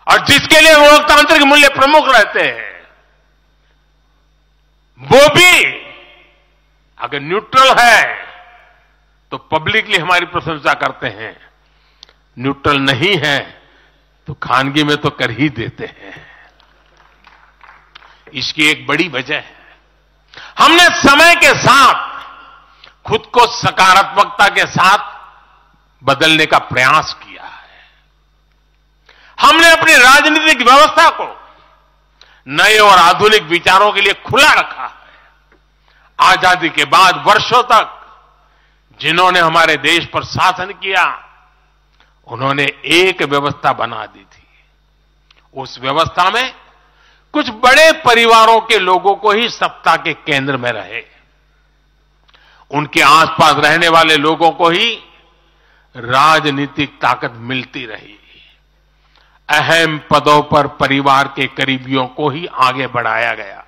और जिसके लिए लोकतांत्रिक मूल्य प्रमुख रहते हैं, वो भी अगर न्यूट्रल है तो पब्लिकली हमारी प्रशंसा करते हैं, न्यूट्रल नहीं है तो खानगी में तो कर ही देते हैं। इसकी एक बड़ी वजह है, हमने समय के साथ खुद को सकारात्मकता के साथ बदलने का प्रयास किया है। हमने अपनी राजनीतिक व्यवस्था को नए और आधुनिक विचारों के लिए खुला रखा है। आजादी के बाद वर्षों तक जिन्होंने हमारे देश पर शासन किया, उन्होंने एक व्यवस्था बना दी थी। उस व्यवस्था में कुछ बड़े परिवारों के लोगों को ही सत्ता के केंद्र में रहे, उनके आसपास रहने वाले लोगों को ही राजनीतिक ताकत मिलती रही। अहम पदों पर परिवार के करीबियों को ही आगे बढ़ाया गया।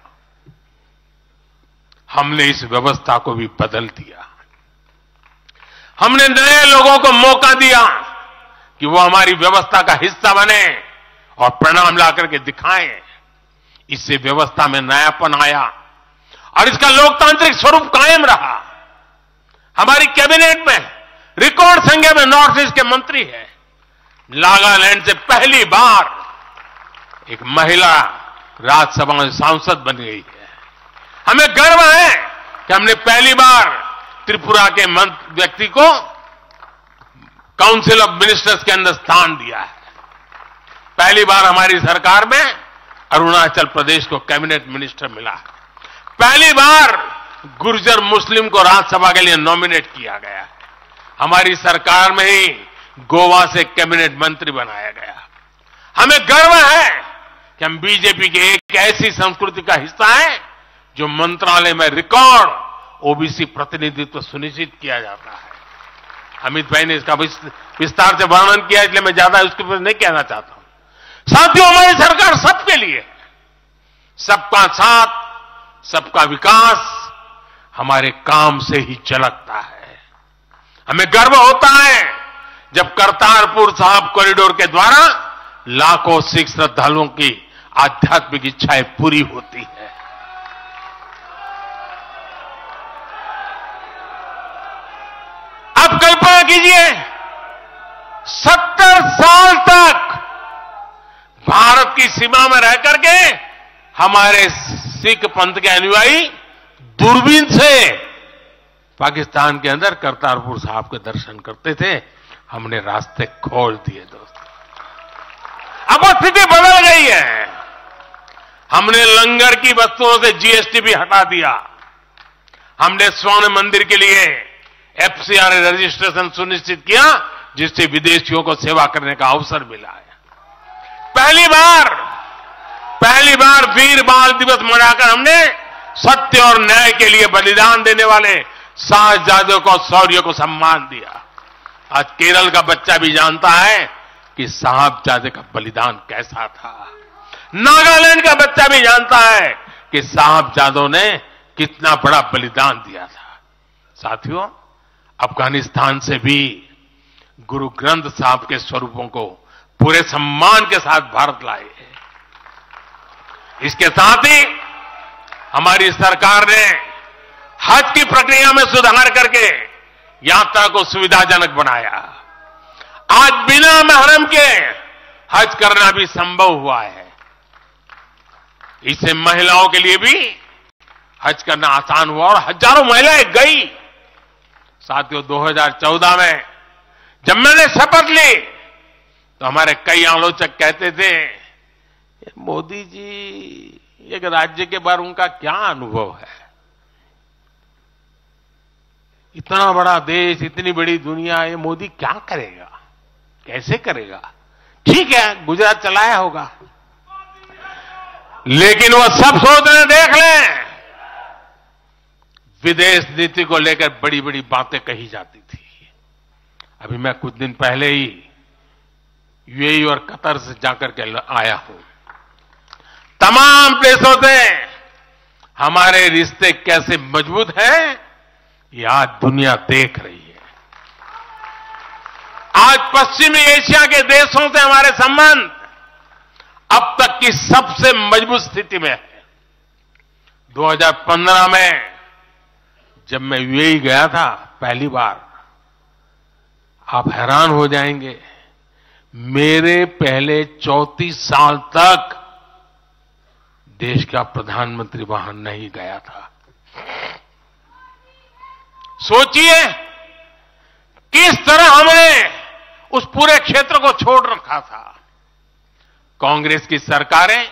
हमने इस व्यवस्था को भी बदल दिया। हमने नए लोगों को मौका दिया कि वो हमारी व्यवस्था का हिस्सा बने और परिणाम ला करके दिखाएं। इससे व्यवस्था में नयापन आया और इसका लोकतांत्रिक स्वरूप कायम रहा। हमारी कैबिनेट में रिकॉर्ड संख्या में नॉर्थ ईस्ट के मंत्री हैं। नागालैंड से पहली बार एक महिला राज्यसभा में सांसद बन गई है। हमें गर्व है कि हमने पहली बार त्रिपुरा के व्यक्ति को काउंसिल ऑफ मिनिस्टर्स के अंदर स्थान दिया है। पहली बार हमारी सरकार में अरुणाचल प्रदेश को कैबिनेट मिनिस्टर मिला है। पहली बार गुर्जर मुस्लिम को राज्यसभा के लिए नॉमिनेट किया गया है। हमारी सरकार में ही गोवा से कैबिनेट मंत्री बनाया गया। हमें गर्व है कि हम बीजेपी के एक ऐसी संस्कृति का हिस्सा है जो मंत्रालय में रिकॉर्ड ओबीसी प्रतिनिधित्व सुनिश्चित किया जाता है। अमित भाई ने इसका विस्तार से वर्णन किया, इसलिए मैं ज्यादा उसके ऊपर नहीं कहना चाहता हूं। साथियों, हमारी सरकार सबके लिए है। सबका साथ, सबका विकास हमारे काम से ही झलकता है। हमें गर्व होता है जब करतारपुर साहिब कॉरिडोर के द्वारा लाखों सिख श्रद्धालुओं की आध्यात्मिक इच्छाएं पूरी होती है। अब कल्पना कीजिए, 70 साल तक भारत की सीमा में रह करके हमारे सिख पंथ के अनुयायी दूरबीन से पाकिस्तान के अंदर करतारपुर साहिब के दर्शन करते थे। हमने रास्ते खोल दिए दोस्तों। अब स्थिति बदल गई है। हमने लंगर की वस्तुओं से जीएसटी भी हटा दिया। हमने स्वर्ण मंदिर के लिए एफसीआर रजिस्ट्रेशन सुनिश्चित किया, जिससे विदेशियों को सेवा करने का अवसर मिला है। पहली बार वीर बाल दिवस मनाकर हमने सत्य और न्याय के लिए बलिदान देने वाले साहसजादों को, शौर्य को सम्मान दिया। आज केरल का बच्चा भी जानता है कि साहबजादे का बलिदान कैसा था। नागालैंड का बच्चा भी जानता है कि साहबजादों ने कितना बड़ा बलिदान दिया था। साथियों, अफगानिस्तान से भी गुरु ग्रंथ साहब के स्वरूपों को पूरे सम्मान के साथ भारत लाए। इसके साथ ही हमारी सरकार ने हज की प्रक्रिया में सुधार करके यात्रा को सुविधाजनक बनाया। आज बिना महरम के हज करना भी संभव हुआ है। इससे महिलाओं के लिए भी हज करना आसान हुआ और हजारों महिलाएं गई। साथियों, 2014 में जब मैंने शपथ ली तो हमारे कई आलोचक कहते थे, मोदी जी एक राज्य के बारे उनका क्या अनुभव है? इतना बड़ा देश, इतनी बड़ी दुनिया, ये मोदी क्या करेगा, कैसे करेगा? ठीक है, गुजरात चलाया होगा, लेकिन वो सब सोच रहे, देख लें, विदेश नीति को लेकर बड़ी बड़ी बातें कही जाती थी। अभी मैं कुछ दिन पहले ही यूएई और कतर से जाकर के आया हूं। तमाम देशों से हमारे रिश्ते कैसे मजबूत हैं, ये आज दुनिया देख रही है। आज पश्चिमी एशिया के देशों से हमारे संबंध अब तक की सबसे मजबूत स्थिति में है। 2015 में जब मैं यूएई गया था पहली बार, आप हैरान हो जाएंगे, मेरे पहले 34 साल तक देश का प्रधानमंत्री वहां नहीं गया था। सोचिए किस तरह हमने उस पूरे क्षेत्र को छोड़ रखा था। कांग्रेस की सरकारें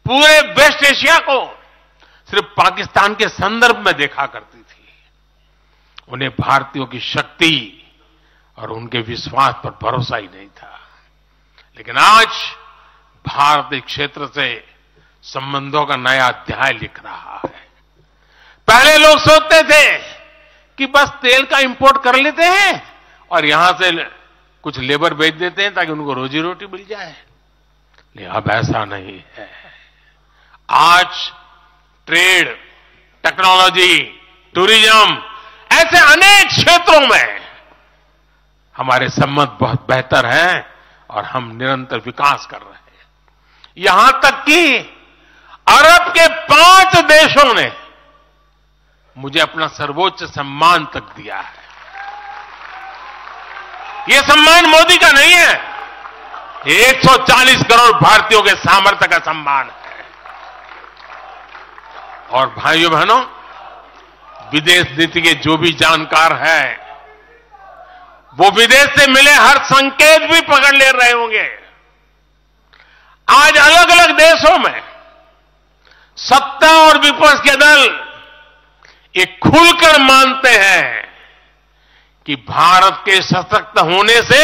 पूरे वेस्ट एशिया को सिर्फ पाकिस्तान के संदर्भ में देखा करती थी। उन्हें भारतीयों की शक्ति और उनके विश्वास पर भरोसा ही नहीं था। लेकिन आज भारत इस क्षेत्र से संबंधों का नया अध्याय लिख रहा है। पहले लोग सोचते थे कि बस तेल का इंपोर्ट कर लेते हैं और यहां से कुछ लेबर बेच देते हैं ताकि उनको रोजी रोटी मिल जाए, लेकिन अब ऐसा नहीं है। आज ट्रेड, टेक्नोलॉजी, टूरिज्म, ऐसे अनेक क्षेत्रों में हमारे संबंध बहुत बेहतर हैं और हम निरंतर विकास कर रहे हैं। यहां तक कि अरब के 5 देशों ने मुझे अपना सर्वोच्च सम्मान तक दिया है। यह सम्मान मोदी का नहीं है, ये 140 करोड़ भारतीयों के सामर्थ्य का सम्मान है। और भाइयों बहनों, विदेश नीति के जो भी जानकार हैं, वो विदेश से मिले हर संकेत भी पकड़ ले रहे होंगे। आज अलग अलग देशों में सत्ता और विपक्ष के दल ये खुलकर मानते हैं कि भारत के सशक्त होने से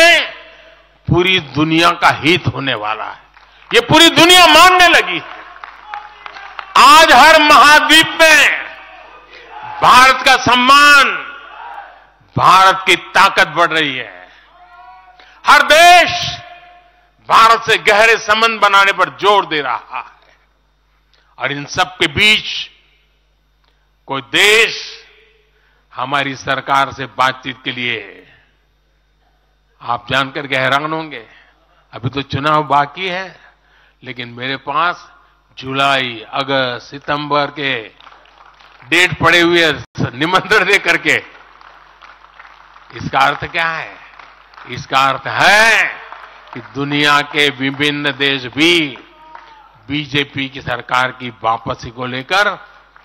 पूरी दुनिया का हित होने वाला है। ये पूरी दुनिया मानने लगी है। आज हर महाद्वीप में भारत का सम्मान, भारत की ताकत बढ़ रही है। हर देश भारत से गहरे संबंध बनाने पर जोर दे रहा है। और इन सब के बीच कोई देश हमारी सरकार से बातचीत के लिए, आप जानकर के हैरान होंगे, अभी तो चुनाव बाकी है, लेकिन मेरे पास जुलाई, अगस्त, सितंबर के डेट पड़े हुए निमंत्रण दे करके। इसका अर्थ क्या है? इसका अर्थ है कि दुनिया के विभिन्न देश भी बीजेपी की सरकार की वापसी को लेकर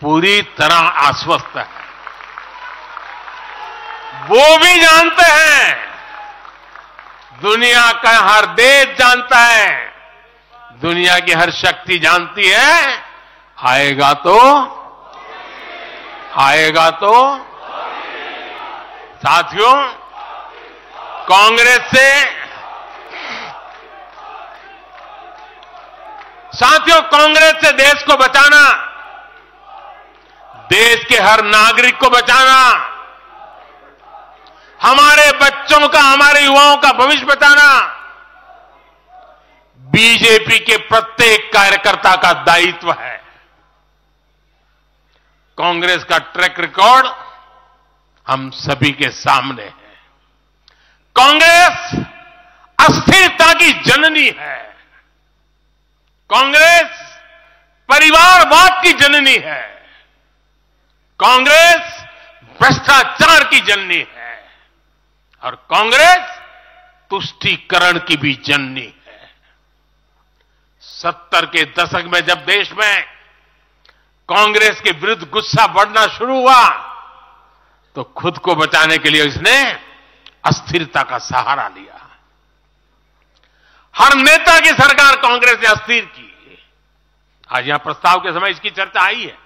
पूरी तरह आश्वस्त है। वो भी जानते हैं, दुनिया का हर देश जानता है, दुनिया की हर शक्ति जानती है, आएगा तो साथियों, कांग्रेस से देश को बचाना, देश के हर नागरिक को बचाना, हमारे बच्चों का, हमारे युवाओं का भविष्य बचाना बीजेपी के प्रत्येक कार्यकर्ता का दायित्व है। कांग्रेस का ट्रैक रिकॉर्ड हम सभी के सामने है। कांग्रेस अस्थिरता की जननी है। कांग्रेस परिवारवाद की जननी है। कांग्रेस भ्रष्टाचार की जननी है। और कांग्रेस तुष्टीकरण की भी जननी है। 70 के दशक में जब देश में कांग्रेस के विरुद्ध गुस्सा बढ़ना शुरू हुआ, तो खुद को बचाने के लिए इसने अस्थिरता का सहारा लिया। हर नेता की सरकार कांग्रेस ने अस्थिर की। आज यहां प्रस्ताव के समय इसकी चर्चा आई है,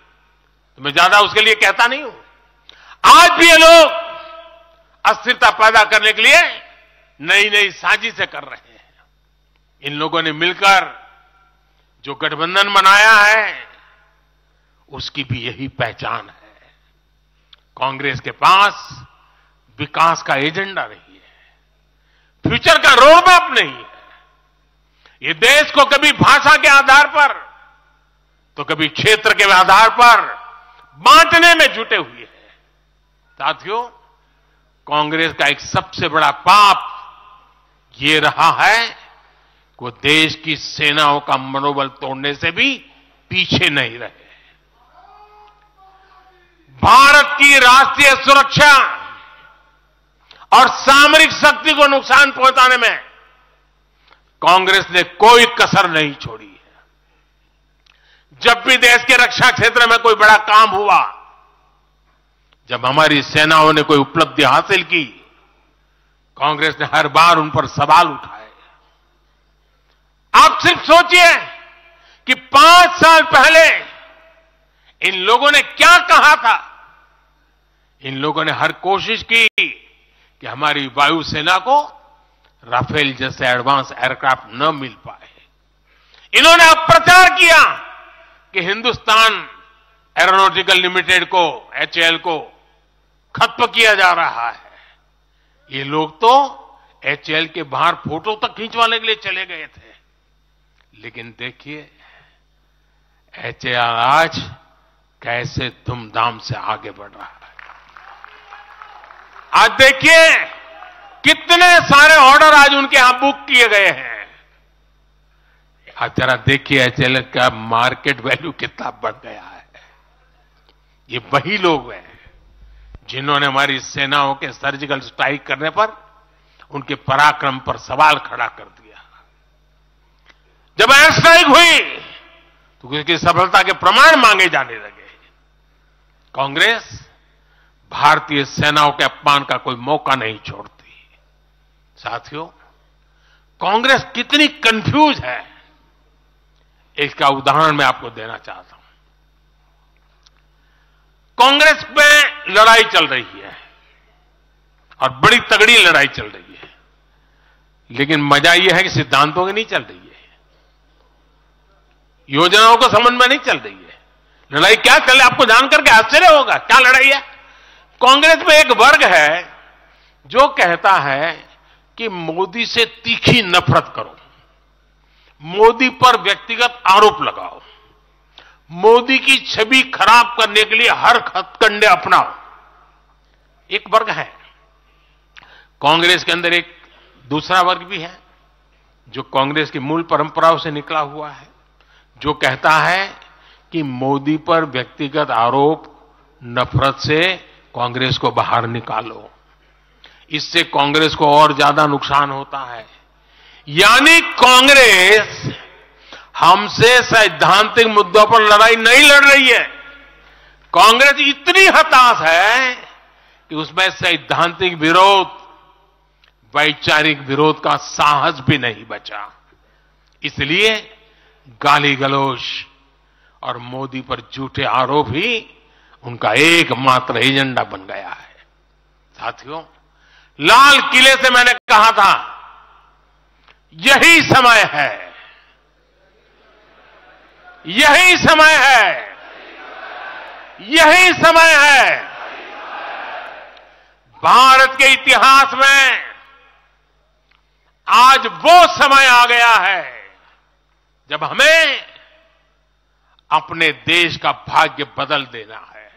तो मैं ज्यादा उसके लिए कहता नहीं हूं। आज भी ये लोग अस्थिरता पैदा करने के लिए नई नई साजिशें कर रहे हैं। इन लोगों ने मिलकर जो गठबंधन बनाया है, उसकी भी यही पहचान है। कांग्रेस के पास विकास का एजेंडा नहीं है, फ्यूचर का रोड मैप नहीं है। ये देश को कभी भाषा के आधार पर तो कभी क्षेत्र के आधार पर बांटने में जुटे हुए हैं। साथियों, कांग्रेस का एक सबसे बड़ा पाप ये रहा है कि वो देश की सेनाओं का मनोबल तोड़ने से भी पीछे नहीं रहे। भारत की राष्ट्रीय सुरक्षा और सामरिक शक्ति को नुकसान पहुंचाने में कांग्रेस ने कोई कसर नहीं छोड़ी है। जब भी देश के रक्षा क्षेत्र में कोई बड़ा काम हुआ, जब हमारी सेनाओं ने कोई उपलब्धि हासिल की, कांग्रेस ने हर बार उन पर सवाल उठाए। आप सिर्फ सोचिए कि 5 साल पहले इन लोगों ने क्या कहा था। इन लोगों ने हर कोशिश की कि हमारी वायुसेना को राफेल जैसे एडवांस एयरक्राफ्ट न मिल पाए। इन्होंने अब प्रचार किया कि हिंदुस्तान एरोनॉटिकल लिमिटेड को, HAL को खत्म किया जा रहा है। ये लोग तो HAL के बाहर फोटो तक खींचवाने के लिए चले गए थे। लेकिन देखिए HAL आज कैसे धूमधाम से आगे बढ़ रहा है। आज देखिए कितने सारे ऑर्डर आज उनके यहां बुक किए गए हैं। आज जरा देखिए HAL का मार्केट वैल्यू कितना बढ़ गया है। ये वही लोग हैं जिन्होंने हमारी सेनाओं के सर्जिकल स्ट्राइक करने पर उनके पराक्रम पर सवाल खड़ा कर दिया। जब एयर स्ट्राइक हुई तो उसकी सफलता के प्रमाण मांगे जाने लगे। कांग्रेस भारतीय सेनाओं के अपमान का कोई मौका नहीं छोड़ती। साथियों, कांग्रेस कितनी कंफ्यूज है, इसका उदाहरण मैं आपको देना चाहता हूं। कांग्रेस में लड़ाई चल रही है और बड़ी तगड़ी लड़ाई चल रही है, लेकिन मजा यह है कि सिद्धांतों की नहीं चल रही है, योजनाओं को समझ में नहीं चल रही है। लड़ाई क्या चल रही है आपको जानकर के आश्चर्य होगा। क्या लड़ाई है? कांग्रेस में एक वर्ग है जो कहता है कि मोदी से तीखी नफरत करो, मोदी पर व्यक्तिगत आरोप लगाओ, मोदी की छवि खराब करने के लिए हर हथकंडे अपनाओ। एक वर्ग है। कांग्रेस के अंदर एक दूसरा वर्ग भी है जो कांग्रेस की मूल परंपराओं से निकला हुआ है, जो कहता है कि मोदी पर व्यक्तिगत आरोप, नफरत से कांग्रेस को बाहर निकालो, इससे कांग्रेस को और ज्यादा नुकसान होता है। यानी कांग्रेस हमसे सैद्धांतिक मुद्दों पर लड़ाई नहीं लड़ रही है। कांग्रेस इतनी हताश है कि उसमें सैद्धांतिक विरोध, वैचारिक विरोध का साहस भी नहीं बचा। इसलिए गाली गलौज और मोदी पर झूठे आरोप ही उनका एकमात्र एजेंडा बन गया है। साथियों, लाल किले से मैंने कहा था यही समय है, यही समय है, यही समय है। भारत के इतिहास में आज वो समय आ गया है जब हमें अपने देश का भाग्य बदल देना है।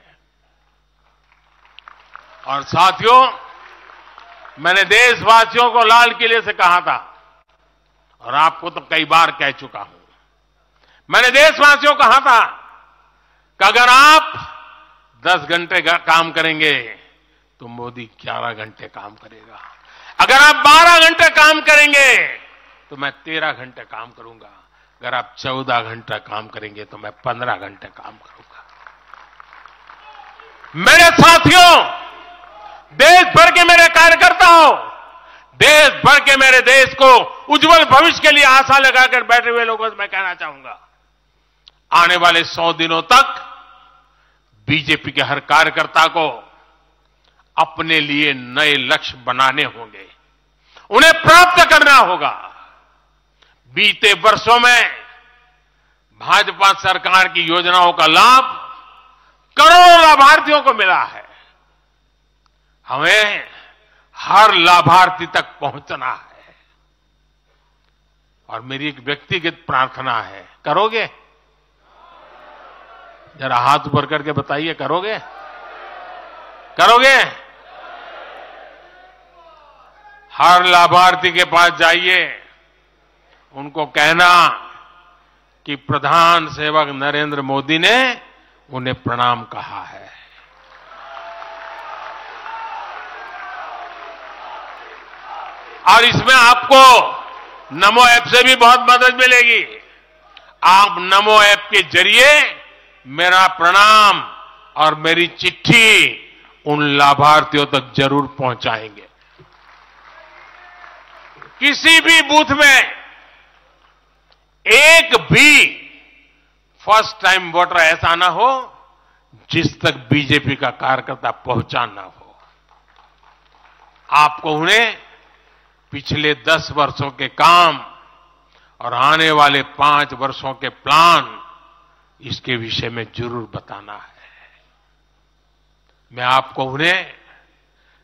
और साथियों, मैंने देशवासियों को लाल किले से कहा था और आपको तो कई बार कह चुका हूं। मैंने देशवासियों को कहा था कि अगर आप 10 घंटे का काम करेंगे तो मोदी 11 घंटे काम करेगा। अगर आप 12 घंटे काम करेंगे तो मैं 13 घंटे काम करूंगा। अगर आप 14 घंटा काम करेंगे तो मैं 15 घंटे काम करूंगा। मेरे साथियों, देश भर के मेरे कार्यकर्ताओं, देश भर के मेरे देश को उज्जवल भविष्य के लिए आशा लगाकर बैठे हुए लोगों से मैं कहना चाहूंगा, आने वाले 100 दिनों तक बीजेपी के हर कार्यकर्ता को अपने लिए नए लक्ष्य बनाने होंगे, उन्हें प्राप्त करना होगा। बीते वर्षों में भाजपा सरकार की योजनाओं का लाभ करोड़ों लाभार्थियों को मिला है। हमें हर लाभार्थी तक पहुंचना है। और मेरी एक व्यक्तिगत प्रार्थना है, करोगे? जरा हाथ ऊपर करके बताइए, करोगे? करोगे? हर लाभार्थी के पास जाइए, उनको कहना कि प्रधान सेवक नरेंद्र मोदी ने उन्हें प्रणाम कहा है। और इसमें आपको नमो ऐप से भी बहुत मदद मिलेगी। आप नमो ऐप के जरिए मेरा प्रणाम और मेरी चिट्ठी उन लाभार्थियों तक जरूर पहुंचाएंगे। किसी भी बूथ में एक भी फर्स्ट टाइम वोटर ऐसा ना हो जिस तक बीजेपी का कार्यकर्ता पहुंचा ना हो। आपको उन्हें पिछले 10 वर्षों के काम और आने वाले 5 वर्षों के प्लान, इसके विषय में जरूर बताना है। मैं आपको उन्हें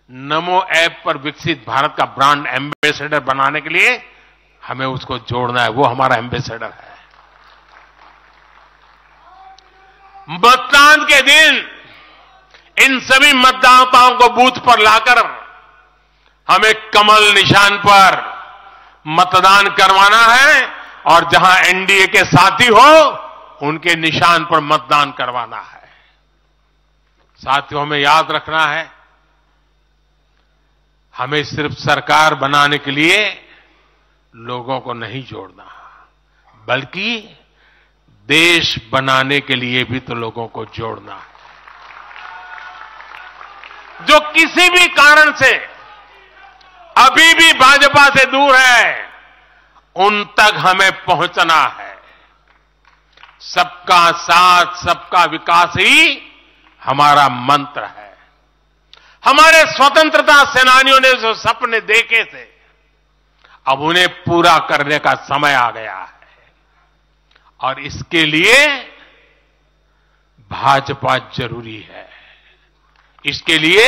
नमो ऐप पर विकसित भारत का ब्रांड एम्बेसडर बनाने के लिए हमें उसको जोड़ना है। वो हमारा एम्बेसडर है। मतदान के दिन इन सभी मतदाताओं को बूथ पर लाकर हमें कमल निशान पर मतदान करवाना है और जहां एनडीए के साथी हो उनके निशान पर मतदान करवाना है। साथियों, हमें याद रखना है, हमें सिर्फ सरकार बनाने के लिए लोगों को नहीं जोड़ना, बल्कि देश बनाने के लिए भी तो लोगों को जोड़ना है। जो किसी भी कारण से अभी भी भाजपा से दूर है, उन तक हमें पहुंचना है। सबका साथ, सबका विकास ही हमारा मंत्र है। हमारे स्वतंत्रता सेनानियों ने जो सपने देखे थे, अब उन्हें पूरा करने का समय आ गया है। और इसके लिए भाजपा जरूरी है। इसके लिए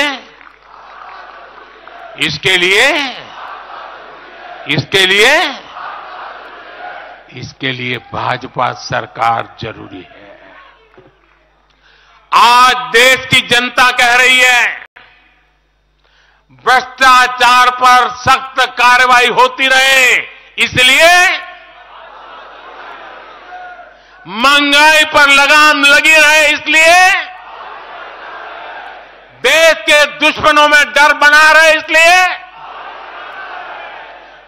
भाजपा सरकार जरूरी है। आज देश की जनता कह रही है, भ्रष्टाचार पर सख्त कार्रवाई होती रहे, इसलिए महंगाई पर लगाम लगी रहे, इसलिए देश के दुश्मनों में डर बना रहे, इसलिए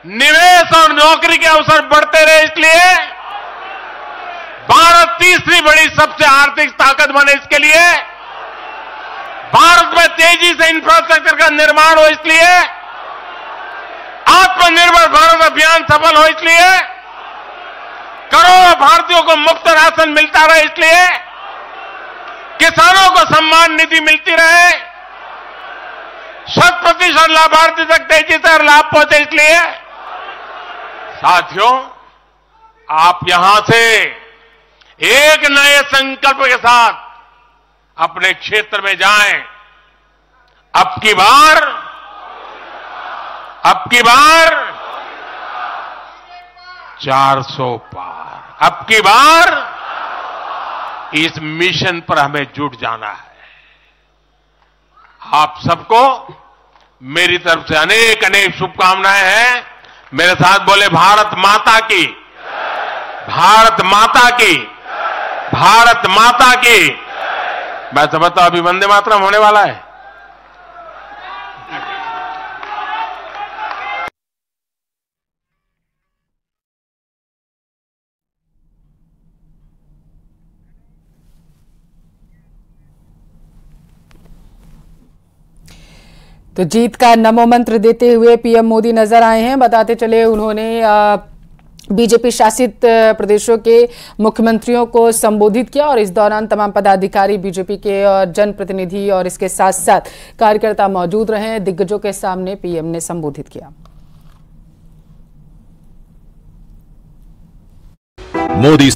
निवेश और नौकरी के अवसर बढ़ते रहे, इसलिए भारत तीसरी बड़ी सबसे आर्थिक ताकत बने, इसके लिए भारत में तेजी से इंफ्रास्ट्रक्चर का निर्माण हो, इसलिए आत्मनिर्भर भारत अभियान सफल हो, इसलिए करोड़ों भारतीयों को मुफ्त राशन मिलता रहे, इसलिए किसानों को सम्मान निधि मिलती रहे, 100% लाभार्थी तक तेजी से लाभ पहुंचे, इसलिए साथियों, आप यहां से एक नए संकल्प के साथ अपने क्षेत्र में जाएं। अब की बार 400 पार, अब की बार इस मिशन पर हमें जुट जाना है। आप सबको मेरी तरफ से अनेक अनेक शुभकामनाएं हैं। मेरे साथ बोले, भारत माता की, भारत माता की, भारत माता की। मैं समझता हूं अभी वंदे मातरम होने वाला है। तो जीत का नमो मंत्र देते हुए पीएम मोदी नजर आए हैं। बताते चले उन्होंने बीजेपी शासित प्रदेशों के मुख्यमंत्रियों को संबोधित किया और इस दौरान तमाम पदाधिकारी, बीजेपी के और जनप्रतिनिधि और इसके साथ साथ कार्यकर्ता मौजूद रहे। दिग्गजों के सामने पीएम ने संबोधित किया। मोदी